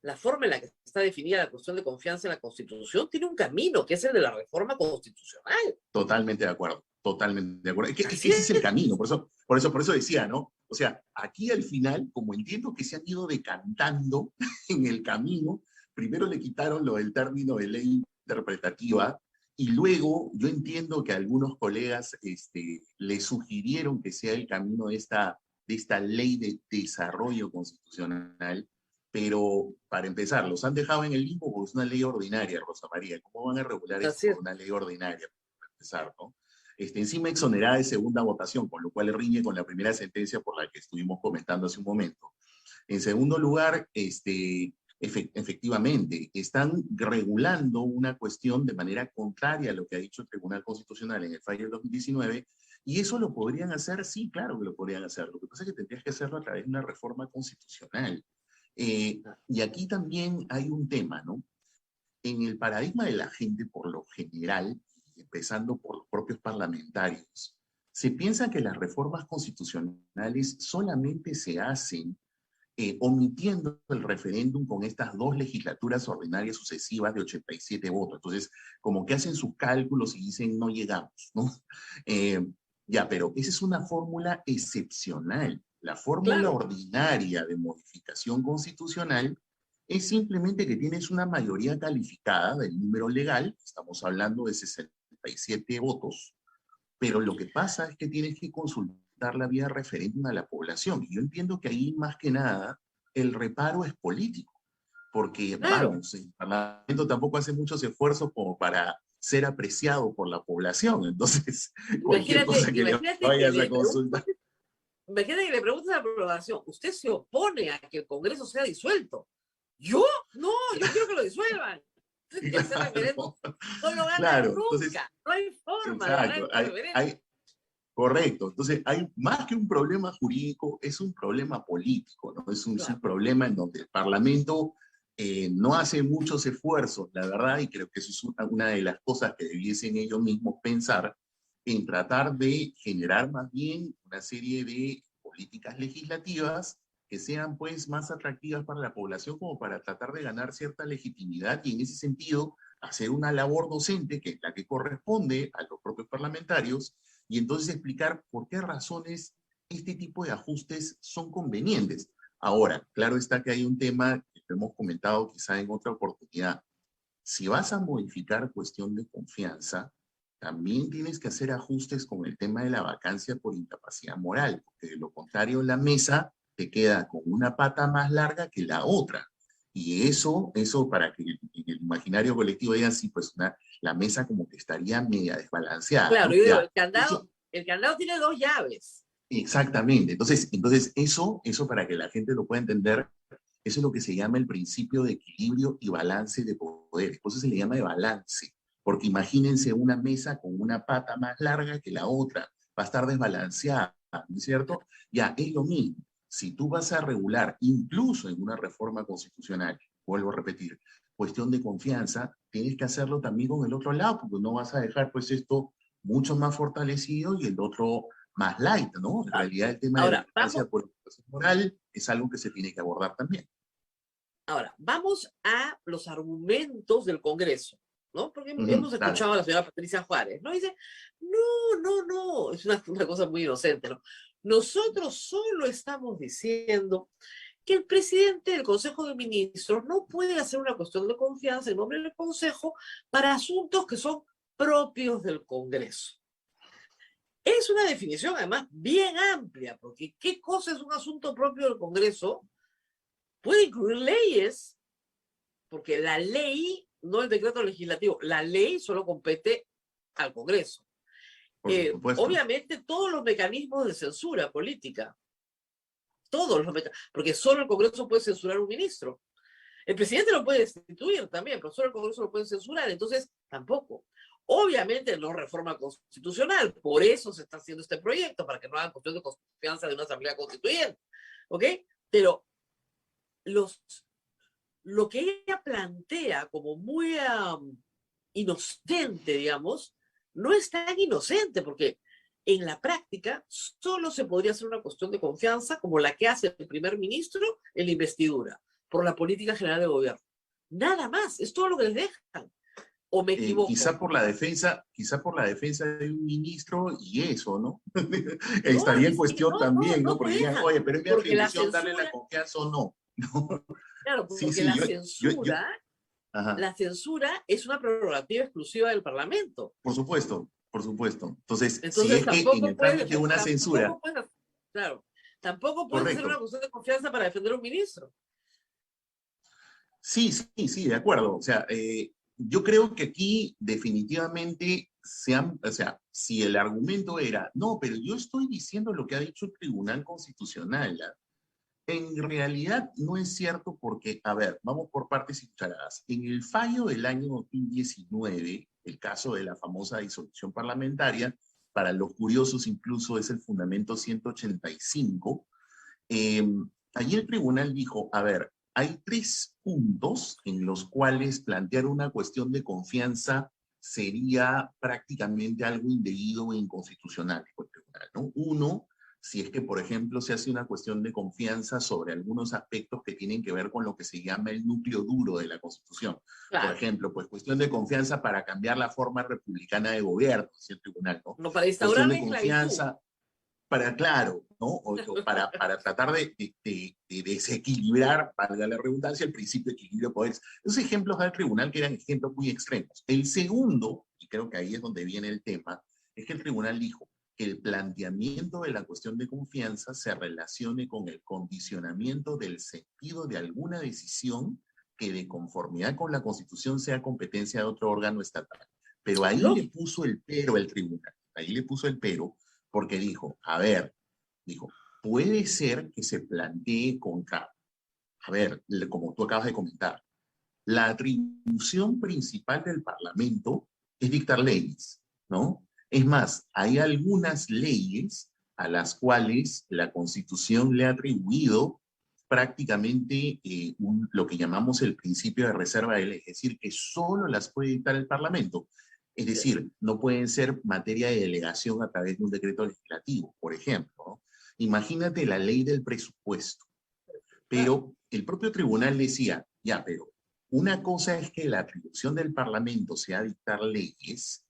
la forma en la que está definida la cuestión de confianza en la Constitución tiene un camino, que es el de la reforma constitucional. Totalmente de acuerdo, totalmente de acuerdo. Es que Así ese es el es. camino, por eso decía, ¿no? O sea, aquí al final, como entiendo que se han ido decantando en el camino, primero le quitaron lo del término de ley interpretativa, y luego yo entiendo que algunos colegas le sugirieron que sea el camino de esta ley de desarrollo constitucional, pero para empezar, los han dejado en el limbo porque es una ley ordinaria, Rosa María. ¿Cómo van a regular esto Así es. por una ley ordinaria? Para empezar, ¿no? Encima exonerada de segunda votación, con lo cual riñe con la primera sentencia por la que estuvimos comentando hace un momento. En segundo lugar, efectivamente, están regulando una cuestión de manera contraria a lo que ha dicho el Tribunal Constitucional en el fallo del 2019, y eso lo podrían hacer, sí, claro que lo podrían hacer. Lo que pasa es que tendrías que hacerlo a través de una reforma constitucional. Y aquí también hay un tema, ¿no? En el paradigma de la gente, por lo general, empezando por los propios parlamentarios, se piensa que las reformas constitucionales solamente se hacen omitiendo el referéndum con estas dos legislaturas ordinarias sucesivas de 87 votos. Entonces, como que hacen sus cálculos y dicen, no llegamos, ¿no? Ya, pero esa es una fórmula excepcional. La fórmula Claro. ordinaria de modificación constitucional es simplemente que tienes una mayoría calificada del número legal, estamos hablando de 67 votos, pero lo que pasa es que tienes que consultar la vía referéndum a la población. Y yo entiendo que ahí, más que nada, el reparo es político, porque, Claro. vamos, el Parlamento tampoco hace muchos esfuerzos como para ser apreciado por la población. Entonces, cualquier cosa que le vayas a consultar. Imagínate que le preguntes a la población, ¿usted se opone a que el Congreso sea disuelto? ¿Yo? No, yo quiero que lo disuelvan. Claro, No lo ganan claro, nunca. entonces, No hay forma de ganar exacto, el referéndum. correcto. Entonces, hay más que un problema jurídico, es un problema político, ¿no? Es un Claro. problema en donde el Parlamento no hace muchos esfuerzos, la verdad, y creo que eso es una de las cosas que debiesen ellos mismos pensar, en tratar de generar más bien una serie de políticas legislativas que sean pues más atractivas para la población, como para tratar de ganar cierta legitimidad, y en ese sentido hacer una labor docente, que es la que corresponde a los propios parlamentarios, y entonces explicar por qué razones este tipo de ajustes son convenientes. Ahora, claro está que hay un tema que hemos comentado quizá en otra oportunidad. Si vas a modificar cuestión de confianza, también tienes que hacer ajustes con el tema de la vacancia por incapacidad moral, porque de lo contrario la mesa te queda con una pata más larga que la otra. Y eso para que en el imaginario colectivo digan, sí, pues la mesa como que estaría media desbalanceada, Claro, ¿no? yo digo, Ya, el candado tiene dos llaves. exactamente. Entonces eso para que la gente lo pueda entender, eso es lo que se llama el principio de equilibrio y balance de poderes. Por eso se le llama de balance. Porque imagínense una mesa con una pata más larga que la otra, va a estar desbalanceada, ¿no es cierto? Ya, es lo mismo. Si tú vas a regular, incluso en una reforma constitucional, vuelvo a repetir, cuestión de confianza, tienes que hacerlo también con el otro lado, porque no vas a dejar pues esto mucho más fortalecido y el otro más light, ¿no? En realidad el tema de la Ahora, vacancia por educación moral es algo que se tiene que abordar también. vamos a los argumentos del Congreso, ¿no? Porque hemos Dale. escuchado a la señora Patricia Juárez, ¿no? Dice, no, es una cosa muy inocente, ¿no? Nosotros solo estamos diciendo que el presidente del Consejo de Ministros no puede hacer una cuestión de confianza en nombre del Consejo para asuntos que son propios del Congreso. Es una definición, además, bien amplia, porque ¿qué cosa es un asunto propio del Congreso? Puede incluir leyes, porque la ley, no el decreto legislativo, la ley solo compete al Congreso. Por supuesto. Obviamente, todos los mecanismos de censura política, porque solo el Congreso puede censurar a un ministro. El presidente lo puede destituir también, pero solo el Congreso lo puede censurar, entonces tampoco. Obviamente no reforma constitucional, por eso se está haciendo este proyecto, para que no hagan cuestión de confianza de una asamblea constituyente, ¿ok? Pero lo que ella plantea como muy inocente, digamos, no es tan inocente, porque en la práctica solo se podría hacer una cuestión de confianza como la que hace el primer ministro en la investidura, por la política general de gobierno. Nada más, es todo lo que les dejan. ¿O me equivoco? Quizá por la defensa de un ministro y eso, ¿no? Estaría en cuestión también, ¿no? Porque digan, oye, pero es mi atribución darle la confianza o no. Claro, porque Sí, la censura es una prerrogativa exclusiva del Parlamento. Por supuesto, por supuesto. Entonces si es que tampoco en el trámite de una censura... Tampoco puedes hacer una cuestión de confianza para defender a un ministro. Sí, de acuerdo. O sea, yo creo que aquí definitivamente o sea, si el argumento era, no, pero yo estoy diciendo lo que ha dicho el Tribunal Constitucional, ¿ah? En realidad no es cierto porque, a ver, vamos por partes y cucharadas. En el fallo del año 2019, el caso de la famosa disolución parlamentaria, para los curiosos incluso es el fundamento 185, allí el tribunal dijo, a ver, hay 3 puntos en los cuales plantear una cuestión de confianza sería prácticamente algo indebido e inconstitucional por el tribunal, ¿no? Uno, si es que, por ejemplo, se hace una cuestión de confianza sobre algunos aspectos que tienen que ver con lo que se llama el núcleo duro de la Constitución. Claro. Por ejemplo, pues cuestión de confianza para cambiar la forma republicana de gobierno, dice el tribunal, ¿no? No, para instaurar cuestión de confianza para, claro, ¿no? O para tratar de desequilibrar, valga la redundancia, el principio de equilibrio de poderes. Esos ejemplos da el tribunal que eran ejemplos muy extremos. El segundo, y creo que ahí es donde viene el tema, es que el tribunal dijo que el planteamiento de la cuestión de confianza se relacione con el condicionamiento del sentido de alguna decisión que de conformidad con la Constitución sea competencia de otro órgano estatal. Pero ahí le puso el pero el tribunal, ahí le puso el pero, porque dijo, a ver, dijo, puede ser que se plantee contra, a ver, como tú acabas de comentar, la atribución principal del Parlamento es dictar leyes, ¿no? Es más, hay algunas leyes a las cuales la Constitución le ha atribuido prácticamente lo que llamamos el principio de reserva de ley, es decir, que solo las puede dictar el Parlamento. Es decir, no pueden ser materia de delegación a través de un decreto legislativo, por ejemplo, ¿no? Imagínate la ley del presupuesto. Pero el propio tribunal decía, ya, pero una cosa es que la atribución del Parlamento sea dictar leyes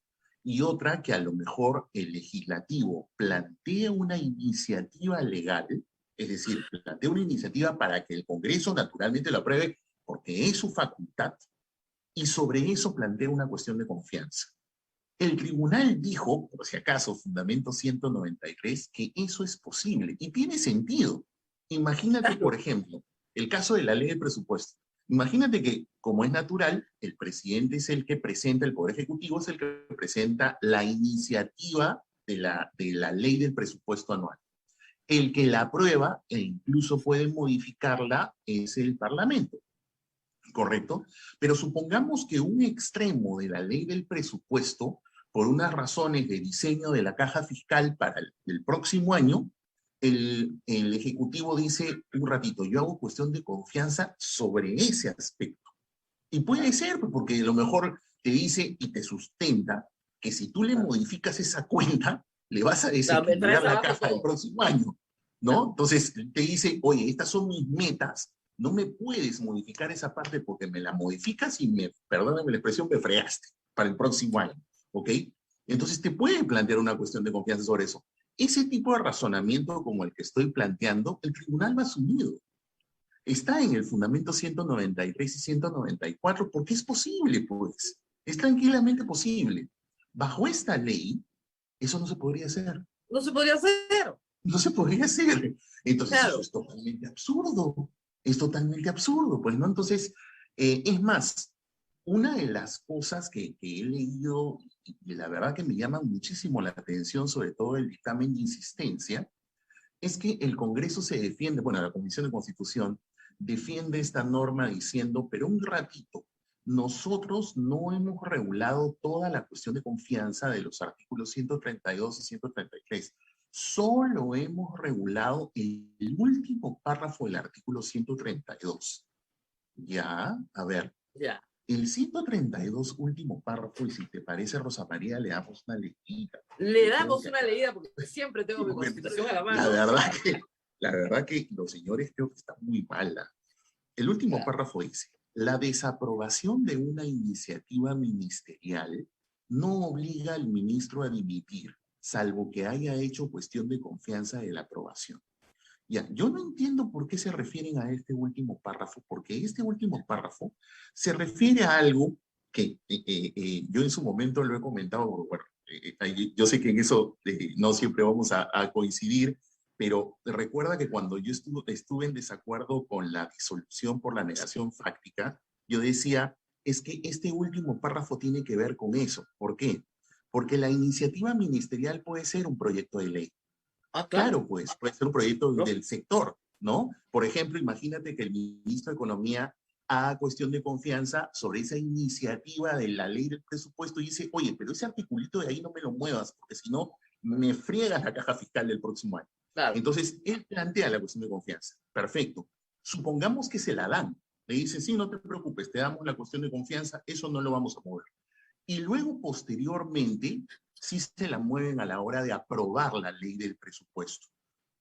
y otra que a lo mejor el legislativo plantee una iniciativa legal, es decir, plantee una iniciativa para que el Congreso naturalmente lo apruebe porque es su facultad, y sobre eso plantea una cuestión de confianza. El tribunal dijo, por si acaso, fundamento 193, que eso es posible y tiene sentido. Imagínate, por ejemplo, el caso de la ley de presupuesto. Imagínate que, como es natural, el presidente es el que presenta, el Poder Ejecutivo es el que presenta la iniciativa de la ley del presupuesto anual. El que la aprueba e incluso puede modificarla es el Parlamento. ¿Correcto? Pero supongamos que un extremo de la ley del presupuesto, por unas razones de diseño de la caja fiscal para el próximo año, el Ejecutivo dice, un ratito, yo hago cuestión de confianza sobre ese aspecto. Y puede ser, porque a lo mejor te dice y te sustenta que si tú le modificas esa cuenta, le vas a desequilibrar la caja del próximo año, ¿no? Entonces te dice, oye, estas son mis metas, no me puedes modificar esa parte porque me la modificas y perdóname la expresión, me fregaste para el próximo año, ¿ok? Entonces te puede plantear una cuestión de confianza sobre eso. Ese tipo de razonamiento como el que estoy planteando, el tribunal lo ha asumido. Está en el fundamento 193 y 194 porque es posible, pues. Es tranquilamente posible. Bajo esta ley, eso no se podría hacer. No se podría hacer. No se podría hacer. Entonces claro. Eso es totalmente absurdo. Es totalmente absurdo, pues, ¿no? Entonces, es más, una de las cosas que he leído, y la verdad que me llama muchísimo la atención, sobre todo el dictamen de insistencia, es que el Congreso se defiende, bueno, la Comisión de Constitución defiende esta norma diciendo, pero un ratito, nosotros no hemos regulado toda la cuestión de confianza de los artículos 132 y 133. Solo hemos regulado el último párrafo del artículo 132. Ya, a ver. Ya. El 132, último párrafo, y si te parece, Rosa María, le damos una leída. Le damos una leída porque siempre tengo mi Constitución a la mano. La verdad que los señores creo que están muy mala. El último párrafo dice, la desaprobación de una iniciativa ministerial no obliga al ministro a dimitir, salvo que haya hecho cuestión de confianza de la aprobación. Ya, yo no entiendo por qué se refieren a este último párrafo, porque este último párrafo se refiere a algo que yo en su momento lo he comentado, bueno, yo sé que en eso no siempre vamos a coincidir, pero recuerda que cuando yo estuve en desacuerdo con la disolución por la negación fáctica, yo decía, es que este último párrafo tiene que ver con eso. ¿Por qué? Porque la iniciativa ministerial puede ser un proyecto de ley. Ah, Claro, pues, puede ser un proyecto ¿no? del sector, ¿no? Por ejemplo, imagínate que el ministro de Economía haga cuestión de confianza sobre esa iniciativa de la ley del presupuesto y dice, oye, pero ese articulito de ahí no me lo muevas, porque si no, me friegas la caja fiscal del próximo año. Claro. Entonces, él plantea la cuestión de confianza. Perfecto. Supongamos que se la dan. Le dice, sí, no te preocupes, te damos la cuestión de confianza, eso no lo vamos a mover. Y luego, posteriormente, sí se la mueven a la hora de aprobar la ley del presupuesto.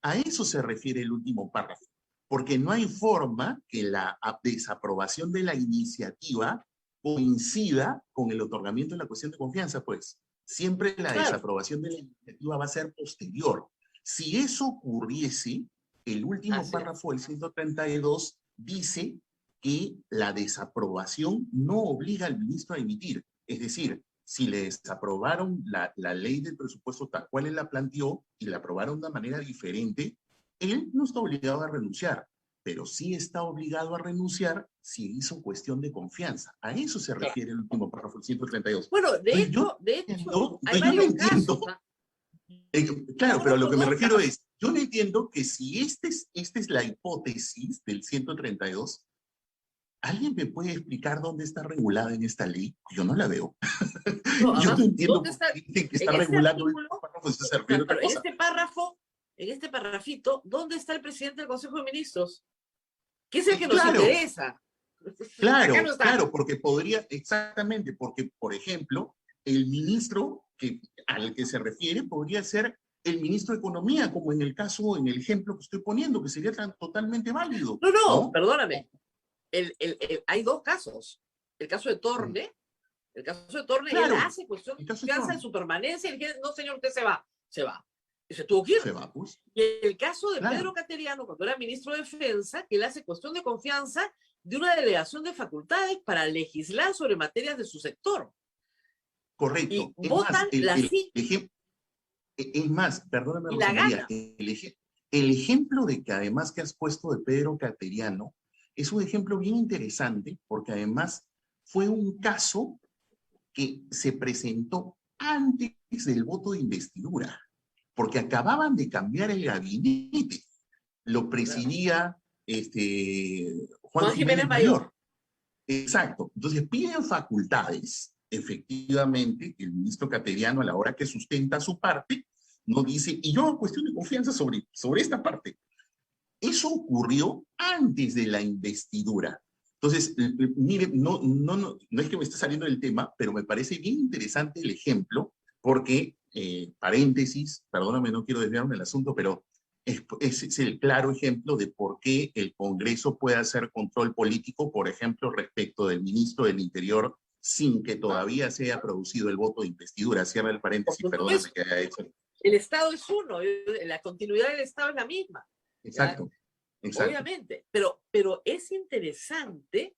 A eso se refiere el último párrafo, porque no hay forma que la desaprobación de la iniciativa coincida con el otorgamiento de la cuestión de confianza, pues. Siempre la desaprobación de la iniciativa va a ser posterior. Si eso ocurriese, el último párrafo del 132 dice que la desaprobación no obliga al ministro a emitir. Es decir, si le desaprobaron la ley del presupuesto tal cual él la planteó y la aprobaron de una manera diferente, él no está obligado a renunciar, pero sí está obligado a renunciar si hizo cuestión de confianza. A eso se refiere el último párrafo del 132. Bueno, de Entonces, hecho, hay yo no varios entiendo. casos, Claro, pero a lo que me refiero perdón. es, yo no entiendo que si esta es la hipótesis del 132, ¿alguien me puede explicar dónde está regulada en esta ley? Yo no la veo. No, Yo además, no entiendo ¿dónde por está? qué dicen que está En este regulando artículo, el párrafo, eso se refiere a otra en cosa. este párrafo, en este parrafito, ¿dónde está el presidente del Consejo de Ministros? ¿Qué es el que nos Claro, interesa? claro, Acá no está. claro, porque podría, exactamente, porque, por ejemplo, el ministro al que se refiere podría ser el ministro de Economía, como en el caso, en el ejemplo que estoy poniendo, que sería totalmente válido. No, ¿no? perdóname. Hay dos casos. El caso de Torne, Claro, él hace cuestión de el caso de confianza Torne. en su permanencia y le dice, no señor, usted se va. Se va. Y se tuvo que ir. Se va, pues. Y el caso de Claro. Pedro Cateriano, cuando era ministro de Defensa, que él hace cuestión de confianza de una delegación de facultades para legislar sobre materias de su sector. Correcto. Y Es votan más, la es más, perdóname, y la Rosa María, gana. el ejemplo de que además que has puesto de Pedro Cateriano es un ejemplo bien interesante porque además fue un caso que se presentó antes del voto de investidura, porque acababan de cambiar el gabinete. Lo presidía Juan Jiménez Mayor. Exacto. Entonces piden facultades. Efectivamente, el ministro Cateriano, a la hora que sustenta su parte, no dice, y yo hago cuestión de confianza sobre esta parte. Eso ocurrió antes de la investidura. Entonces, mire, no es que me esté saliendo del tema, pero me parece bien interesante el ejemplo, porque, paréntesis, perdóname, no quiero desviarme del asunto, pero es el claro ejemplo de por qué el Congreso puede hacer control político, por ejemplo, respecto del ministro del Interior, sin que todavía se haya producido el voto de investidura. Cierra el paréntesis, perdóname que haya hecho. El Estado es uno, la continuidad del Estado es la misma. Exacto. Exacto. Obviamente, pero es interesante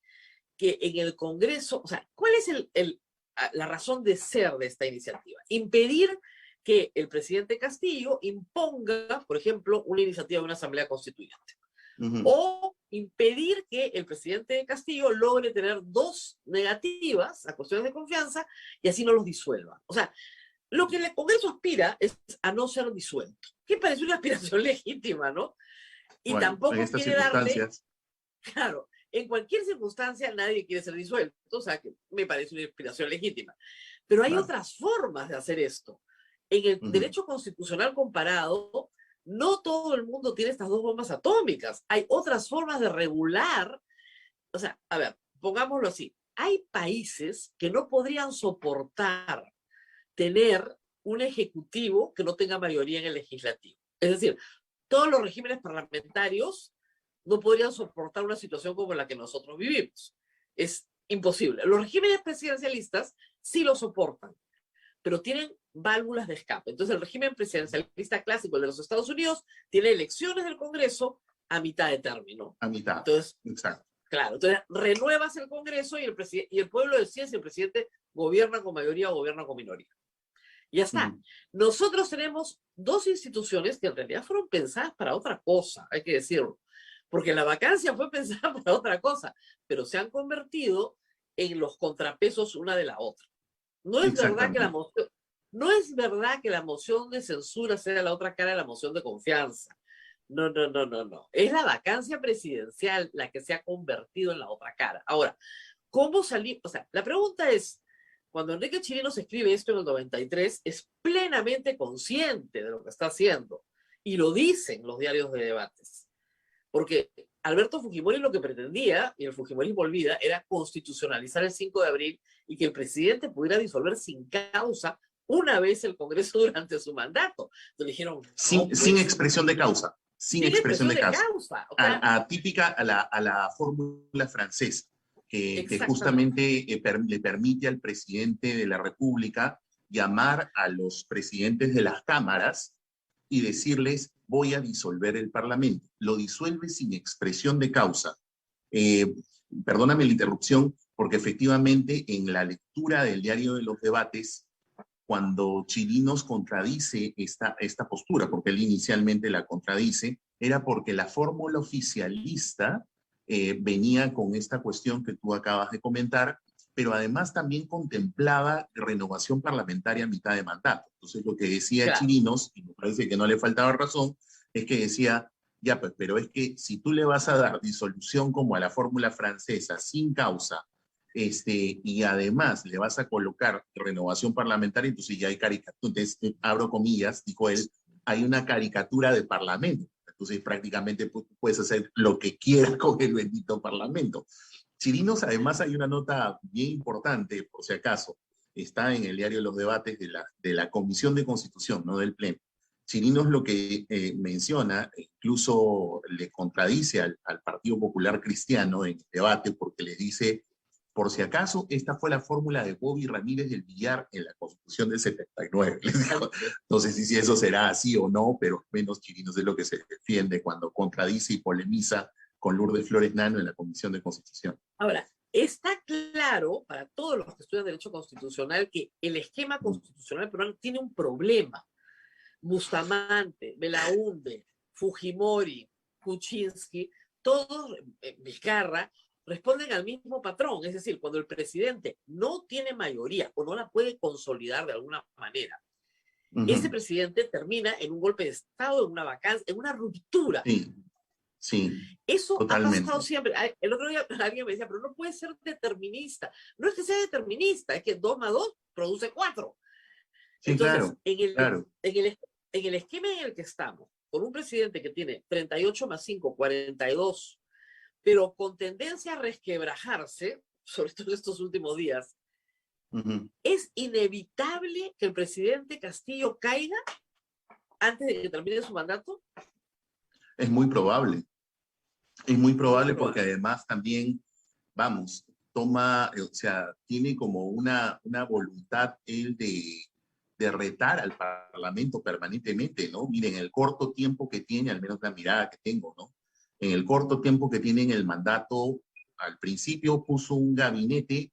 que en el Congreso, o sea, ¿cuál es la razón de ser de esta iniciativa? Impedir que el presidente Castillo imponga, por ejemplo, una iniciativa de una asamblea constituyente. O impedir que el presidente Castillo logre tener dos negativas a cuestiones de confianza y así no los disuelva. O sea, lo que el Congreso aspira es a no ser disuelto, que parece una aspiración legítima, ¿no? Y bueno, tampoco en estas quiere darle, circunstancias. claro, en cualquier circunstancia nadie quiere ser disuelto, o sea, que me parece una aspiración legítima. Pero hay otras formas de hacer esto. En el derecho constitucional comparado, no todo el mundo tiene estas dos bombas atómicas. Hay otras formas de regular. O sea, a ver, pongámoslo así. Hay países que no podrían soportar tener un ejecutivo que no tenga mayoría en el legislativo. Es decir, todos los regímenes parlamentarios no podrían soportar una situación como la que nosotros vivimos. Es imposible. Los regímenes presidencialistas sí lo soportan, pero tienen válvulas de escape. Entonces, el régimen presidencialista clásico, el de los Estados Unidos, tiene elecciones del Congreso a mitad de término. A mitad. Entonces, Exacto. claro, entonces renuevas el Congreso y el pueblo decide si el presidente gobierna con mayoría o gobierna con minoría. Y ya está. Nosotros tenemos dos instituciones que en realidad fueron pensadas para otra cosa, hay que decirlo. Porque la vacancia fue pensada para otra cosa, pero se han convertido en los contrapesos una de la otra. No es verdad que no es verdad que la moción de censura sea la otra cara de la moción de confianza. No. Es la vacancia presidencial la que se ha convertido en la otra cara. Ahora, ¿cómo salir? O sea, la pregunta es, cuando Enrique Chirinos escribe esto en el 93, es plenamente consciente de lo que está haciendo. Y lo dicen los diarios de debates. Porque Alberto Fujimori lo que pretendía, y el Fujimorismo olvida, era constitucionalizar el 5 de abril y que el presidente pudiera disolver sin causa una vez el Congreso durante su mandato. Entonces dijeron... Sin expresión de causa. Sin expresión de causa. O sea, Atípica a la fórmula francesa, que justamente le permite al presidente de la República llamar a los presidentes de las cámaras y decirles, voy a disolver el Parlamento. Lo disuelve sin expresión de causa. Perdóname la interrupción, porque efectivamente en la lectura del diario de los debates, cuando Chirinos contradice esta postura, porque él inicialmente la contradice, era porque la fórmula oficialista venía con esta cuestión que tú acabas de comentar, pero además también contemplaba renovación parlamentaria a mitad de mandato. Entonces lo que decía Chirinos, y me parece que no le faltaba razón, es que decía, ya pues, pero es que si tú le vas a dar disolución como a la fórmula francesa, sin causa, y además le vas a colocar renovación parlamentaria, entonces ya hay caricatura, entonces, abro comillas, dijo él, hay una caricatura de parlamento, entonces prácticamente puedes hacer lo que quieras con el bendito parlamento. Chirinos, además hay una nota bien importante, por si acaso, está en el diario de los debates de la Comisión de Constitución, no del Pleno. Chirinos lo que menciona, incluso le contradice al Partido Popular Cristiano en el debate, porque le dice, por si acaso, esta fue la fórmula de Bobby Ramírez del Villar en la Constitución del 79. No sé si eso será así o no, pero menos Chirinos es lo que se defiende cuando contradice y polemiza con Lourdes Flores Nano en la Comisión de Constitución. Ahora, está claro para todos los que estudian Derecho Constitucional que el esquema constitucional peruano tiene un problema. Bustamante, Belaúnde, Fujimori, Kuczynski, todos, Vizcarra, responden al mismo patrón. Es decir, cuando el presidente no tiene mayoría o no la puede consolidar de alguna manera, ese presidente termina en un golpe de Estado, en una vacancia, en una ruptura. Sí, eso totalmente. ha pasado siempre. El otro día alguien me decía, pero no puede ser determinista. No es que sea determinista, es que 2 más 2 produce 4. Sí, entonces, claro. En el esquema en el que estamos, con un presidente que tiene 38 más 5, 42, pero con tendencia a resquebrajarse, sobre todo en estos últimos días, es inevitable que el presidente Castillo caiga antes de que termine su mandato. Es muy probable. Es muy probable porque además también, vamos, toma, o sea, tiene como una voluntad él de retar al Parlamento permanentemente, ¿no? Miren, el corto tiempo que tiene, al menos la mirada que tengo, ¿no? En el corto tiempo que tiene en el mandato, al principio puso un gabinete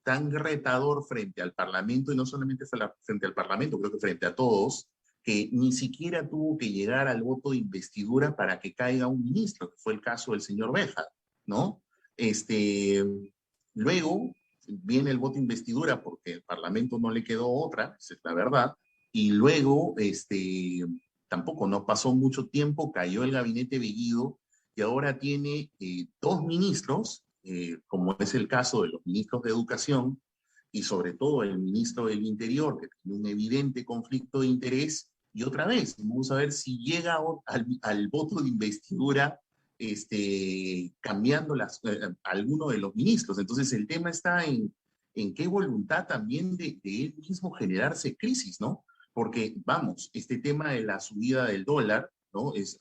tan retador frente al Parlamento, y no solamente frente al Parlamento, creo que frente a todos, que ni siquiera tuvo que llegar al voto de investidura para que caiga un ministro, que fue el caso del señor Béjar, ¿no? Luego viene el voto de investidura porque el Parlamento no le quedó otra, esa es la verdad, y luego tampoco no pasó mucho tiempo, cayó el gabinete Bellido y ahora tiene 2 ministros, como es el caso de los ministros de Educación y sobre todo el ministro del Interior, que tiene un evidente conflicto de interés. Y otra vez, vamos a ver si llega al voto de investidura cambiando alguno de los ministros. Entonces el tema está en qué voluntad también de él mismo generarse crisis, ¿no? Porque, vamos, este tema de la subida del dólar, ¿no? Es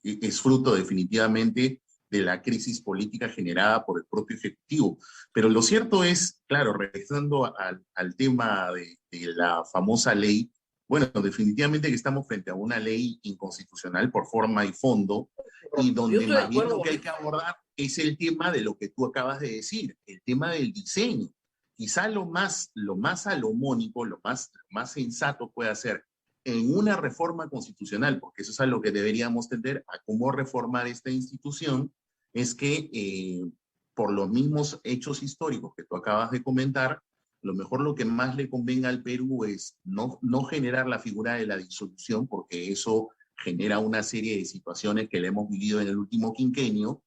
es fruto definitivamente de la crisis política generada por el propio Ejecutivo. Pero lo cierto es, claro, regresando al tema de la famosa ley, bueno, definitivamente que estamos frente a una ley inconstitucional por forma y fondo, y Yo donde estoy de más bien acuerdo lo que con hay que abordar es el tema de lo que tú acabas de decir, el tema del diseño. Quizá lo más salomónico, lo más sensato puede ser en una reforma constitucional, porque eso es a lo que deberíamos tender, a cómo reformar esta institución, es que por los mismos hechos históricos que tú acabas de comentar, lo mejor lo que más le convenga al Perú es no generar la figura de la disolución, porque eso genera una serie de situaciones que le hemos vivido en el último quinquenio,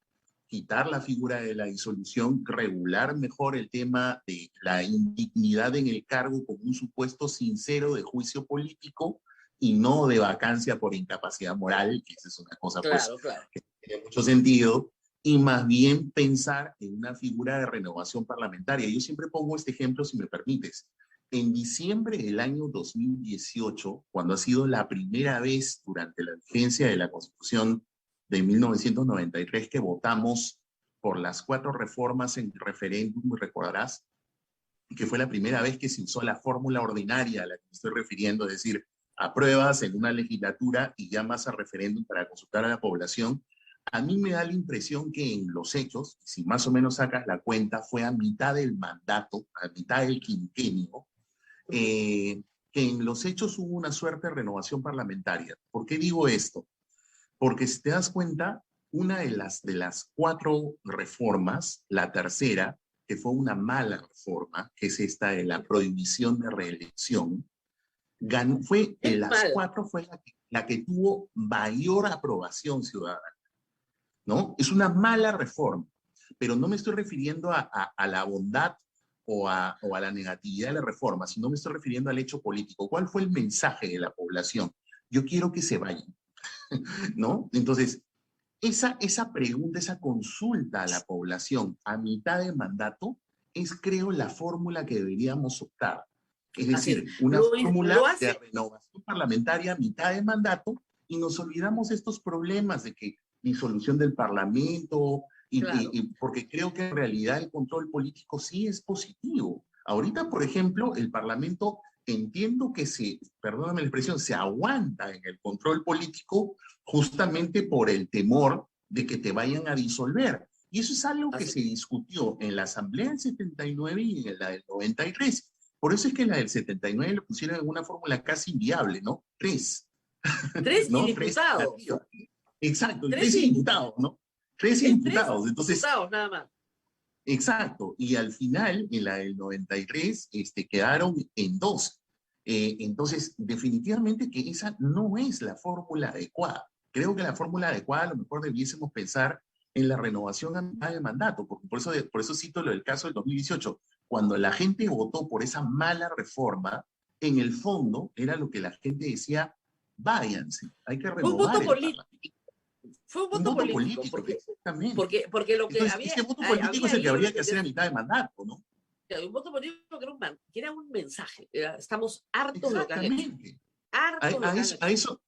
quitar la figura de la disolución, regular mejor el tema de la indignidad en el cargo como un supuesto sincero de juicio político y no de vacancia por incapacidad moral, que esa es una cosa pues claro. que tiene mucho sentido, y más bien pensar en una figura de renovación parlamentaria. Yo siempre pongo este ejemplo, si me permites. En diciembre del año 2018, cuando ha sido la primera vez durante la vigencia de la Constitución de 1993 que votamos por las 4 reformas en referéndum, recordarás, que fue la primera vez que se usó la fórmula ordinaria a la que me estoy refiriendo, es decir, apruebas en una legislatura y llamas a referéndum para consultar a la población. A mí me da la impresión que en los hechos, si más o menos sacas la cuenta, fue a mitad del mandato, a mitad del quinquenio, que en los hechos hubo una suerte de renovación parlamentaria. ¿Por qué digo esto? Porque si te das cuenta, una de las 4 reformas, la tercera, que fue una mala reforma, que es esta de la prohibición de reelección, fue de las 4 fue la que tuvo mayor aprobación ciudadana, ¿no? Es una mala reforma, pero no me estoy refiriendo a la bondad o a la negatividad de la reforma, sino me estoy refiriendo al hecho político. ¿Cuál fue el mensaje de la población? Yo quiero que se vayan, ¿no? Entonces, esa pregunta, esa consulta a la población a mitad de mandato es, creo, la fórmula que deberíamos optar. Es decir, una fórmula de renovación parlamentaria a mitad de mandato, y nos olvidamos de estos problemas de que disolución del Parlamento, porque creo que en realidad el control político sí es positivo. Ahorita, por ejemplo, el Parlamento, entiendo que perdóname la expresión, se aguanta en el control político justamente por el temor de que te vayan a disolver. Y eso es algo que se discutió en la Asamblea del 79 y en la del 93. Por eso es que en la del 79 le pusieron en una fórmula casi inviable, ¿no? 3. 3 ¿no? diputados. Exacto, 3 diputados, ¿no? 3 diputados. Entonces, diputados nada más. Exacto, y al final, en la del 93, quedaron en 2. Entonces, definitivamente que esa no es la fórmula adecuada. Creo que la fórmula adecuada a lo mejor debiésemos pensar en la renovación a mitad de mandato, porque por eso cito lo del caso del 2018. Cuando la gente votó por esa mala reforma, en el fondo era lo que la gente decía: váyanse, hay que renovar el Parlamento. Fue un voto político, porque lo que entonces, había... Ese voto político es el que habría que hacer a mitad de mandato, ¿no? Un voto político que era un mensaje. Estamos hartos de lo que han hecho.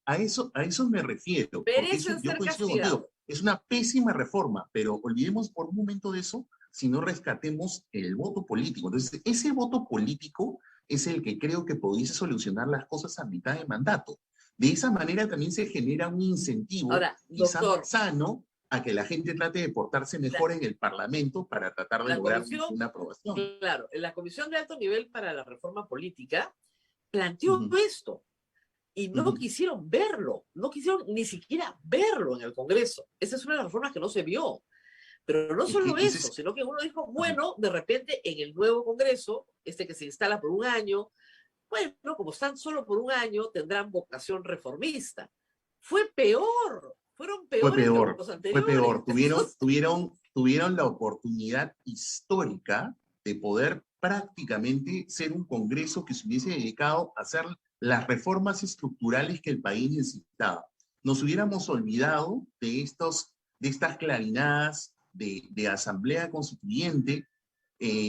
A eso me refiero. Porque eso, yo coincido contigo. Es una pésima reforma, pero olvidemos por un momento de eso, si no rescatemos el voto político. Entonces, ese voto político es el que creo que pudiese solucionar las cosas a mitad de mandato. De esa manera también se genera un incentivo quizá más sano a que la gente trate de portarse mejor en el Parlamento para tratar de lograr una aprobación. Claro, la Comisión de Alto Nivel para la Reforma Política planteó esto y no quisieron verlo, no quisieron ni siquiera verlo en el Congreso. Esa es una de las reformas que no se vio. Pero no solo eso, sino que uno dijo, bueno, de repente en el nuevo Congreso, que se instala por un año, bueno, como están solo por un año, tendrán vocación reformista. Fue peor, fueron peores que los anteriores. Fue peor, tuvieron la oportunidad histórica de poder prácticamente ser un Congreso que se hubiese dedicado a hacer las reformas estructurales que el país necesitaba. Nos hubiéramos olvidado de estas clarinadas de Asamblea Constituyente,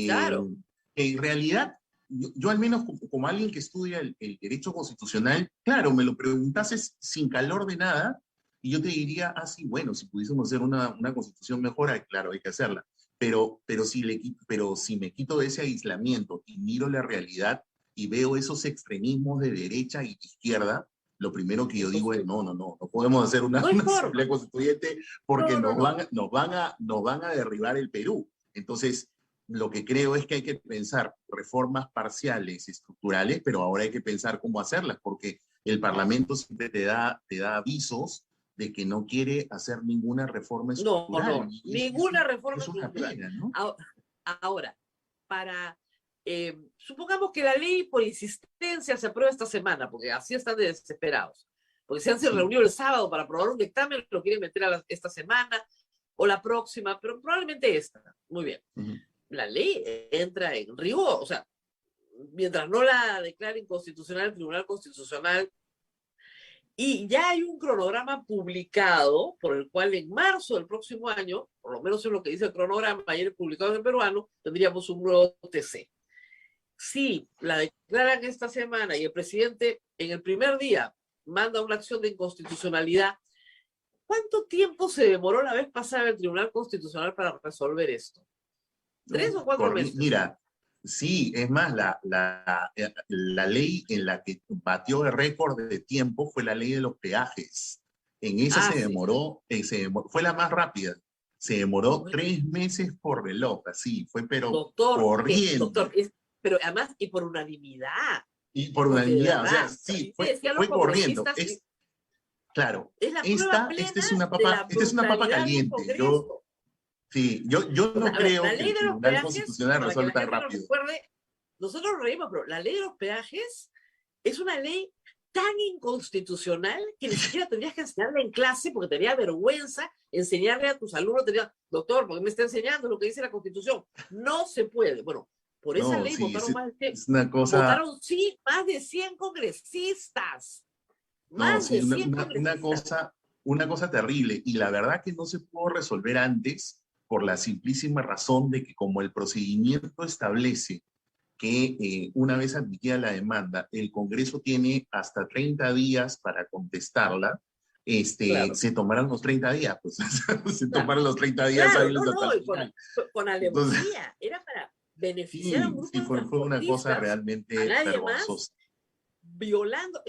claro. Que en realidad, yo al menos como alguien que estudia el derecho constitucional, claro, me lo preguntases sin calor de nada, Y yo te diría, ah, sí, bueno, si pudiésemos hacer una constitución mejor, claro, hay que hacerla. Pero si me quito de ese aislamiento y miro la realidad y veo esos extremismos de derecha y izquierda, lo primero que yo digo es, no podemos hacer una, No hay una forma. asamblea constituyente porque No. nos van a derribar el Perú. Entonces, lo que creo es que hay que pensar reformas parciales, estructurales, pero ahora hay que pensar cómo hacerlas, porque el Parlamento siempre te da avisos de que no quiere hacer ninguna reforma estructural. Ninguna reforma es una estructural. pena, ¿no? Ahora, supongamos que la ley por insistencia se aprueba esta semana, porque así están desesperados, porque se han reunido el sábado para aprobar un dictamen, lo quieren meter esta semana o la próxima, pero probablemente esta. Muy bien. La ley entra en rigor, o sea, mientras no la declare inconstitucional el Tribunal Constitucional. Y ya hay un cronograma publicado por el cual en marzo del próximo año, por lo menos es lo que dice el cronograma, ayer publicado en el peruano, tendríamos un nuevo TC. Si la declaran esta semana y el presidente en el primer día manda una acción de inconstitucionalidad, ¿cuánto tiempo se demoró la vez pasada el Tribunal Constitucional para resolver esto? ¿3 o 4 meses? Mira, sí, es más, la ley en la que batió el récord de tiempo fue la ley de los peajes. En esa se demoró, fue la más rápida. Se demoró 3 meses por reloj, así, fue pero corriendo. Doctor, pero además, y por unanimidad. Y por unanimidad, o sea, sí, fue corriendo. Claro, esta es una papa caliente. Yo no creo que el Tribunal Constitucional resuelva tan rápido. Nosotros nos reímos, pero la ley de los peajes es una ley tan inconstitucional que ni siquiera tendrías que enseñarla en clase porque tenía vergüenza enseñarle a tus alumnos. Doctor, ¿por qué me está enseñando lo que dice la Constitución? No se puede. Bueno, por esa ley votaron votaron sí más de 100 congresistas. Una cosa terrible. Y la verdad que no se pudo resolver antes por la simplísima razón de que como el procedimiento establece que una vez admitida la demanda, el Congreso tiene hasta 30 días para contestarla, se tomaron los 30 días, pues se tomaron los 30 días. Con alevosía, era para beneficiar a un grupo de fue una cosa realmente vergonzosa.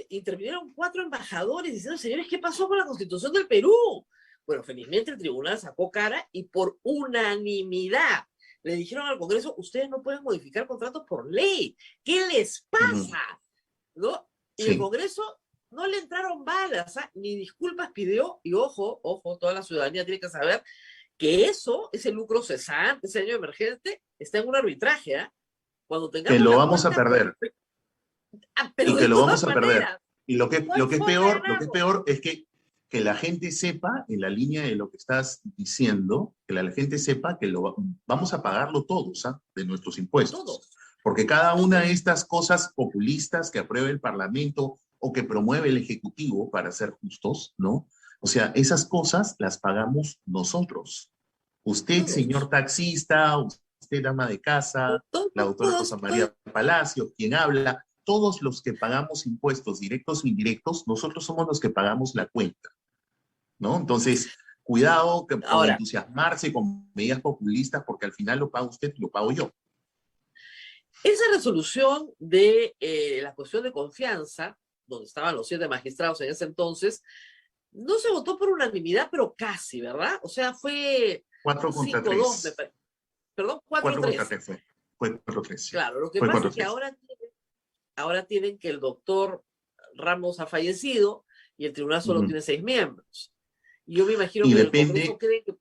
Intervinieron 4 embajadores diciendo, señores, ¿qué pasó con la Constitución del Perú? Bueno, felizmente el tribunal sacó cara y por unanimidad le dijeron al Congreso, ustedes no pueden modificar contratos por ley. ¿Qué les pasa? ¿No? Y el Congreso no le entraron balas, ni disculpas pidió, y ojo, toda la ciudadanía tiene que saber que ese lucro cesante, ese año emergente, está en un arbitraje, Cuando tengamos que lo vamos a perder. Y que lo vamos a perder. Y lo que es peor es que la gente sepa, en la línea de lo que estás diciendo, que la gente sepa que vamos a pagarlo todos, de nuestros impuestos. Todos. Porque cada una de estas cosas populistas que apruebe el Parlamento o que promueve el Ejecutivo, para ser justos, ¿no? O sea, esas cosas las pagamos nosotros. Usted, señor taxista, usted, ama de casa, la doctora Rosa María Palacio, quien habla, todos los que pagamos impuestos directos o indirectos, nosotros somos los que pagamos la cuenta, ¿no? Entonces, cuidado con entusiasmarse con medidas populistas, porque al final lo paga usted y lo pago yo. Esa resolución de la cuestión de confianza, donde estaban los 7 magistrados en ese entonces, no se votó por unanimidad, pero casi, ¿verdad? O sea, fue 4 contra 3. Perdón, 4-3. Fue 4-3. Claro, lo que pasa es que ahora tienen que el doctor Ramos ha fallecido y el tribunal solo tiene 6 miembros. Y yo me imagino que el Congreso cree que...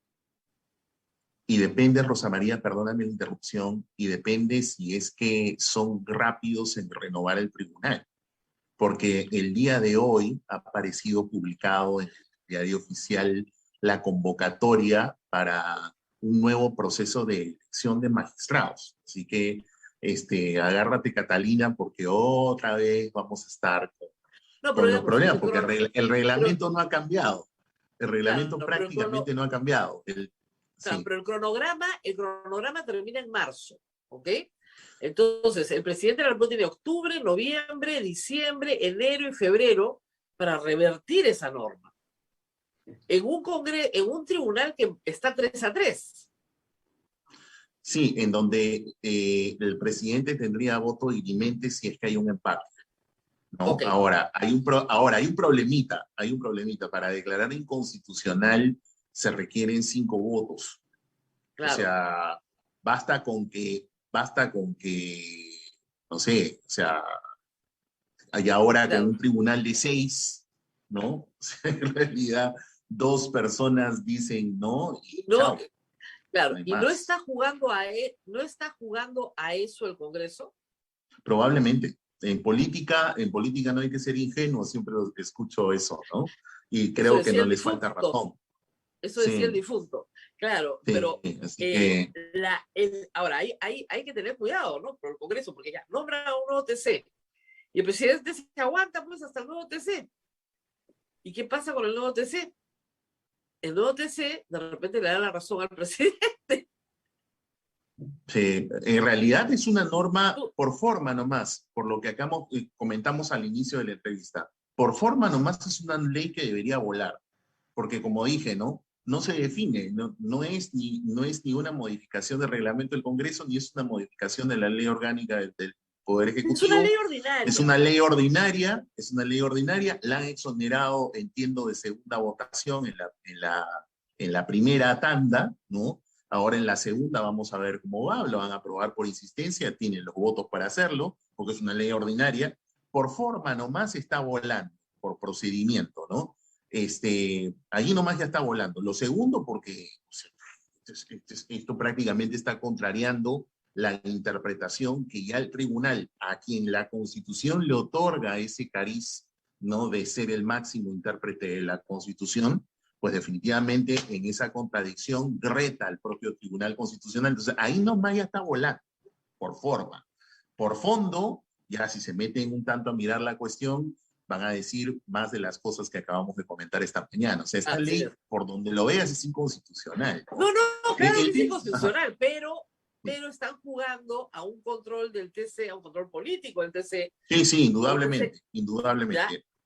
Y depende, Rosa María, perdóname la interrupción, y depende si es que son rápidos en renovar el tribunal. Porque el día de hoy ha aparecido publicado en el diario oficial la convocatoria para un nuevo proceso de elección de magistrados. Así que agárrate, Catalina, porque otra vez vamos a estar con los problemas, porque el reglamento no ha cambiado. El reglamento prácticamente no ha cambiado. Pero el cronograma termina en marzo, ¿ok? Entonces, el presidente de la República tiene octubre, noviembre, diciembre, enero y febrero para revertir esa norma. en un tribunal que está 3-3. Sí, en donde el presidente tendría voto dirimente si es que hay un empate, ¿no? Ok. Ahora, hay un problemita. Para declarar inconstitucional se requieren 5 votos. Claro. O sea, basta con que, no sé, o sea, hay ahora Claro. con un tribunal de 6, ¿no? O sea, en realidad, 2 personas dicen no y No, chao, claro, no hay y no más. está jugando a eso el Congreso. Probablemente. En política no hay que ser ingenuo, siempre escucho eso, ¿no? Y Eso creo que decía no el les falta difunto. razón. Eso decía el Sí, difunto. Claro, sí, pero así que ahora hay que tener cuidado, ¿no? Por el Congreso, porque ya nombra a un nuevo TC y el presidente se aguanta pues hasta el nuevo TC. ¿Y qué pasa con el nuevo TC? El nuevo TC de repente le da la razón al presidente. sí, en realidad es una norma por forma nomás, por lo que acá comentamos al inicio de la entrevista. Por forma nomás es una ley que debería volar, porque como dije, ¿no? No se define, no es ni una modificación del reglamento del Congreso, ni es una modificación de la ley orgánica del Poder Es una Ejecutivo. ley ordinaria. Es una ley ordinaria, la han exonerado, entiendo, de segunda votación en la primera tanda, ¿no? Ahora en la segunda vamos a ver cómo va, lo van a aprobar por insistencia, tienen los votos para hacerlo, porque es una ley ordinaria. Por forma nomás está volando, por procedimiento, ¿no? Allí nomás ya está volando. Lo segundo, porque esto prácticamente está contrariando la interpretación que ya el tribunal, a quien la Constitución le otorga ese cariz, ¿no? De ser el máximo intérprete de la Constitución, pues definitivamente en esa contradicción reta al propio Tribunal Constitucional. Entonces ahí nomás ya está volando, por forma. Por fondo, ya si se meten un tanto a mirar la cuestión, van a decir más de las cosas que acabamos de comentar esta mañana. O sea, esta ley, por donde lo veas, es inconstitucional. No, claro que es inconstitucional, pero están jugando a un control del TC, a un control político del TC. Sí, indudablemente.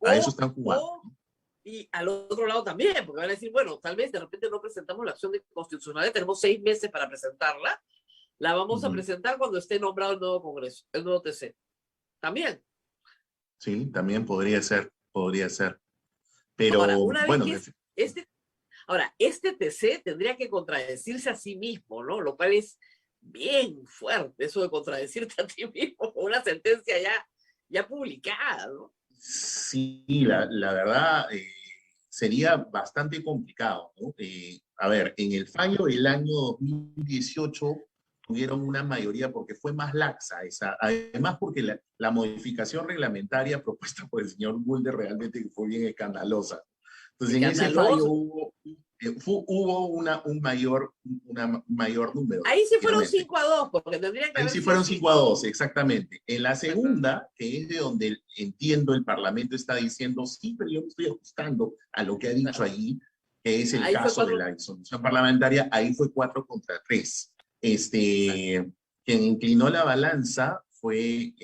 A eso están jugando. Y al otro lado también, porque van a decir, bueno, tal vez de repente no presentamos la acción de constitucionalidad, tenemos 6 meses para presentarla, la vamos a presentar cuando esté nombrado el nuevo Congreso, el nuevo TC. También. Sí, también podría ser. Pero, ahora, bueno. Este TC tendría que contradecirse a sí mismo, ¿no? Lo cual es bien fuerte, eso de contradecirte a ti mismo con una sentencia ya publicada, ¿no? Sí, la verdad sería bastante complicado, ¿no? A ver, en el fallo del año 2018 tuvieron una mayoría porque fue más laxa esa, además porque la modificación reglamentaria propuesta por el señor Mulder realmente fue bien escandalosa. Entonces en ese fallo hubo un mayor número. Ahí sí fueron 5-2, porque tendrían que Ahí sí fueron 5-2, exactamente. En la segunda, que es de donde entiendo el Parlamento está diciendo, sí, pero yo me estoy ajustando a lo que ha dicho allí, que es el caso de la disolución parlamentaria, ahí fue 4-3. Quien inclinó la balanza fue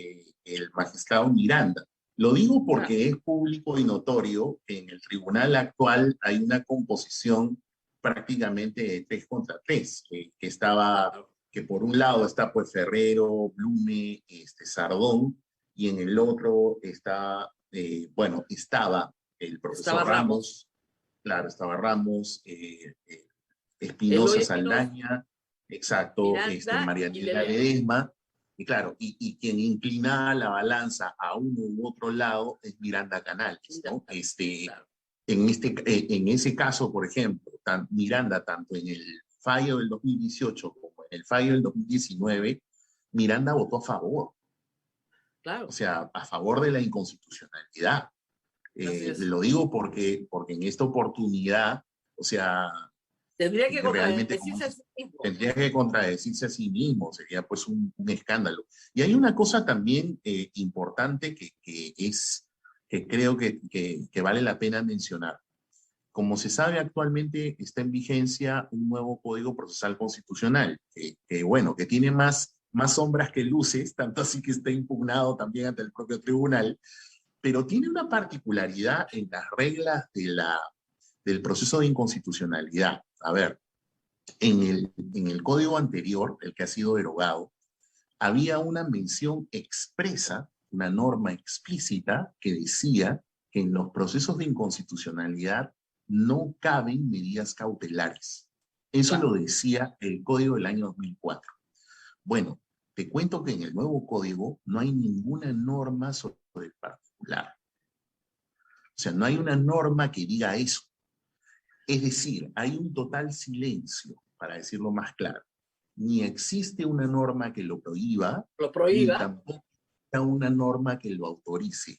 el magistrado Miranda. Lo digo porque es público y notorio que en el tribunal actual hay una composición prácticamente de 3-3, que por un lado está pues Ferrero, Blume, Sardón, y en el otro estaba el profesor Ramos, claro, estaba Ramos, Espinosa Saldaña, exacto, Marianela Ledesma. Y claro, y quien inclina la balanza a uno u otro lado es Miranda Canales, ¿no? En ese caso, por ejemplo, Miranda, tanto en el fallo del 2018 como en el fallo del 2019, Miranda votó a favor. Claro. O sea, a favor de la inconstitucionalidad. Lo digo porque en esta oportunidad, o sea, tendría que contradecirse a sí mismo. Tendría que contradecirse a sí mismo, sería pues un escándalo. Y hay una cosa también importante que creo que vale la pena mencionar. Como se sabe, actualmente está en vigencia un nuevo Código Procesal Constitucional, que tiene más sombras que luces, tanto así que está impugnado también ante el propio tribunal, pero tiene una particularidad en las reglas de del proceso de inconstitucionalidad. A ver, en el código anterior, el que ha sido derogado, había una mención expresa, una norma explícita que decía que en los procesos de inconstitucionalidad no caben medidas cautelares. Eso lo decía el código del año 2004. Bueno, te cuento que en el nuevo código no hay ninguna norma sobre el particular. O sea, no hay una norma que diga eso. Es decir, hay un total silencio, para decirlo más claro. Ni existe una norma que lo prohíba, ni tampoco una norma que lo autorice.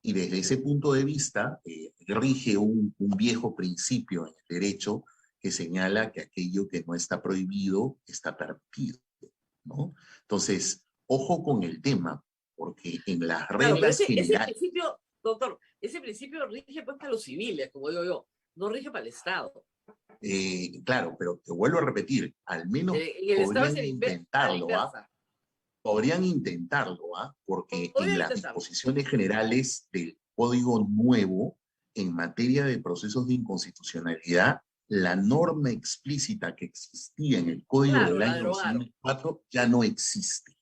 Y desde ese punto de vista, rige un viejo principio en el derecho que señala que aquello que no está prohibido está permitido, ¿no? Entonces, ojo con el tema, porque en las reglas generales... Ese principio, doctor, ese principio rige pues para los civiles, como digo yo, no rige para el Estado. Claro, pero te vuelvo a repetir, al menos podrían intentarlo, ¿ah? Podrían intentarlo, ¿ah? Porque en las disposiciones generales del Código Nuevo, en materia de procesos de inconstitucionalidad, la norma explícita que existía en el Código del año 2004 ya no existe.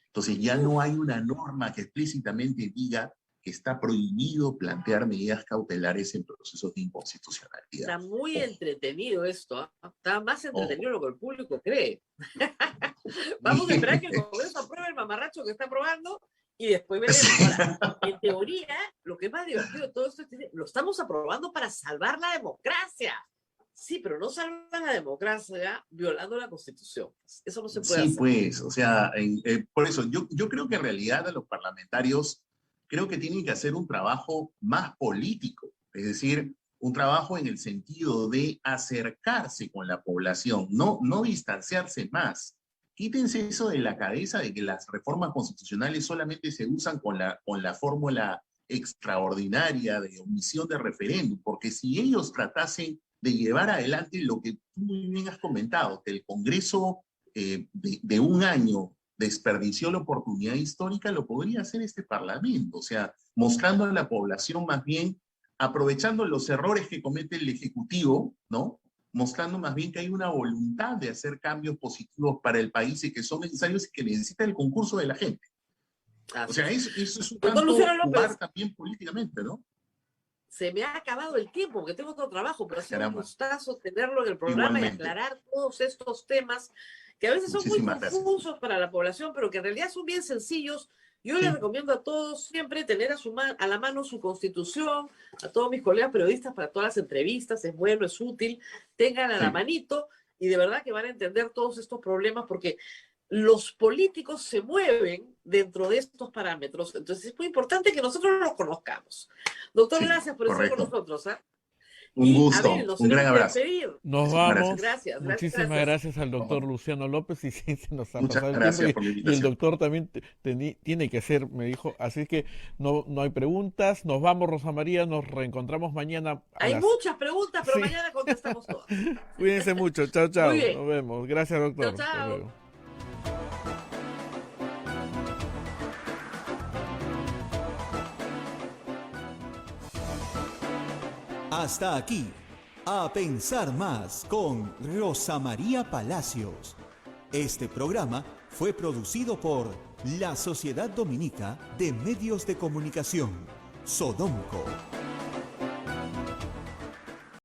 Entonces ya no hay una norma que explícitamente diga que está prohibido plantear medidas cautelares en procesos de inconstitucionalidad. Está muy entretenido esto, ¿eh? Está más entretenido de lo que el público cree. Vamos a esperar que el Congreso apruebe el mamarracho que está aprobando y después veremos. Ahora, en teoría, lo que es más divertido de todo esto es que lo estamos aprobando para salvar la democracia. Sí, pero no salvan la democracia violando la Constitución. Eso no se puede hacer. Sí, pues, o sea, por eso yo creo que en realidad a los parlamentarios creo que tienen que hacer un trabajo más político, es decir, un trabajo en el sentido de acercarse con la población, no distanciarse más. Quítense eso de la cabeza de que las reformas constitucionales solamente se usan con la fórmula extraordinaria de omisión de referéndum, porque si ellos tratasen de llevar adelante lo que tú muy bien has comentado, que el Congreso de un año desperdició la oportunidad histórica, lo podría hacer este Parlamento, o sea, mostrando a la población más bien, aprovechando los errores que comete el Ejecutivo, ¿no? Mostrando más bien que hay una voluntad de hacer cambios positivos para el país y que son necesarios y que necesita el concurso de la gente. O sea, eso es un tanto jugar también políticamente, ¿no? Se me ha acabado el tiempo porque tengo otro trabajo, pero ha sido un gustazo tenerlo en el programa y aclarar todos estos temas que a veces son muy confusos para la población, pero que en realidad son bien sencillos. Yo les recomiendo a todos siempre tener a la mano su Constitución, a todos mis colegas periodistas para todas las entrevistas, es bueno, es útil, tengan a la manito y de verdad que van a entender todos estos problemas porque los políticos se mueven dentro de estos parámetros, entonces es muy importante que nosotros los conozcamos. Doctor, gracias por estar con nosotros, ¿eh? Un gusto, un gran abrazo. Nos vamos. Gracias. Muchísimas gracias al doctor Luciano López y sí, se nos ha pasado el tiempo y el doctor también tiene que hacer, me dijo, así que no hay preguntas. Nos vamos, Rosa María, nos reencontramos mañana. Hay muchas preguntas, pero mañana contestamos todas. Cuídense mucho, chao, nos vemos. Gracias, doctor. Chao. Hasta luego. Hasta aquí, A Pensar Más con Rosa María Palacios. Este programa fue producido por la Sociedad Dominica de Medios de Comunicación, Sodomco.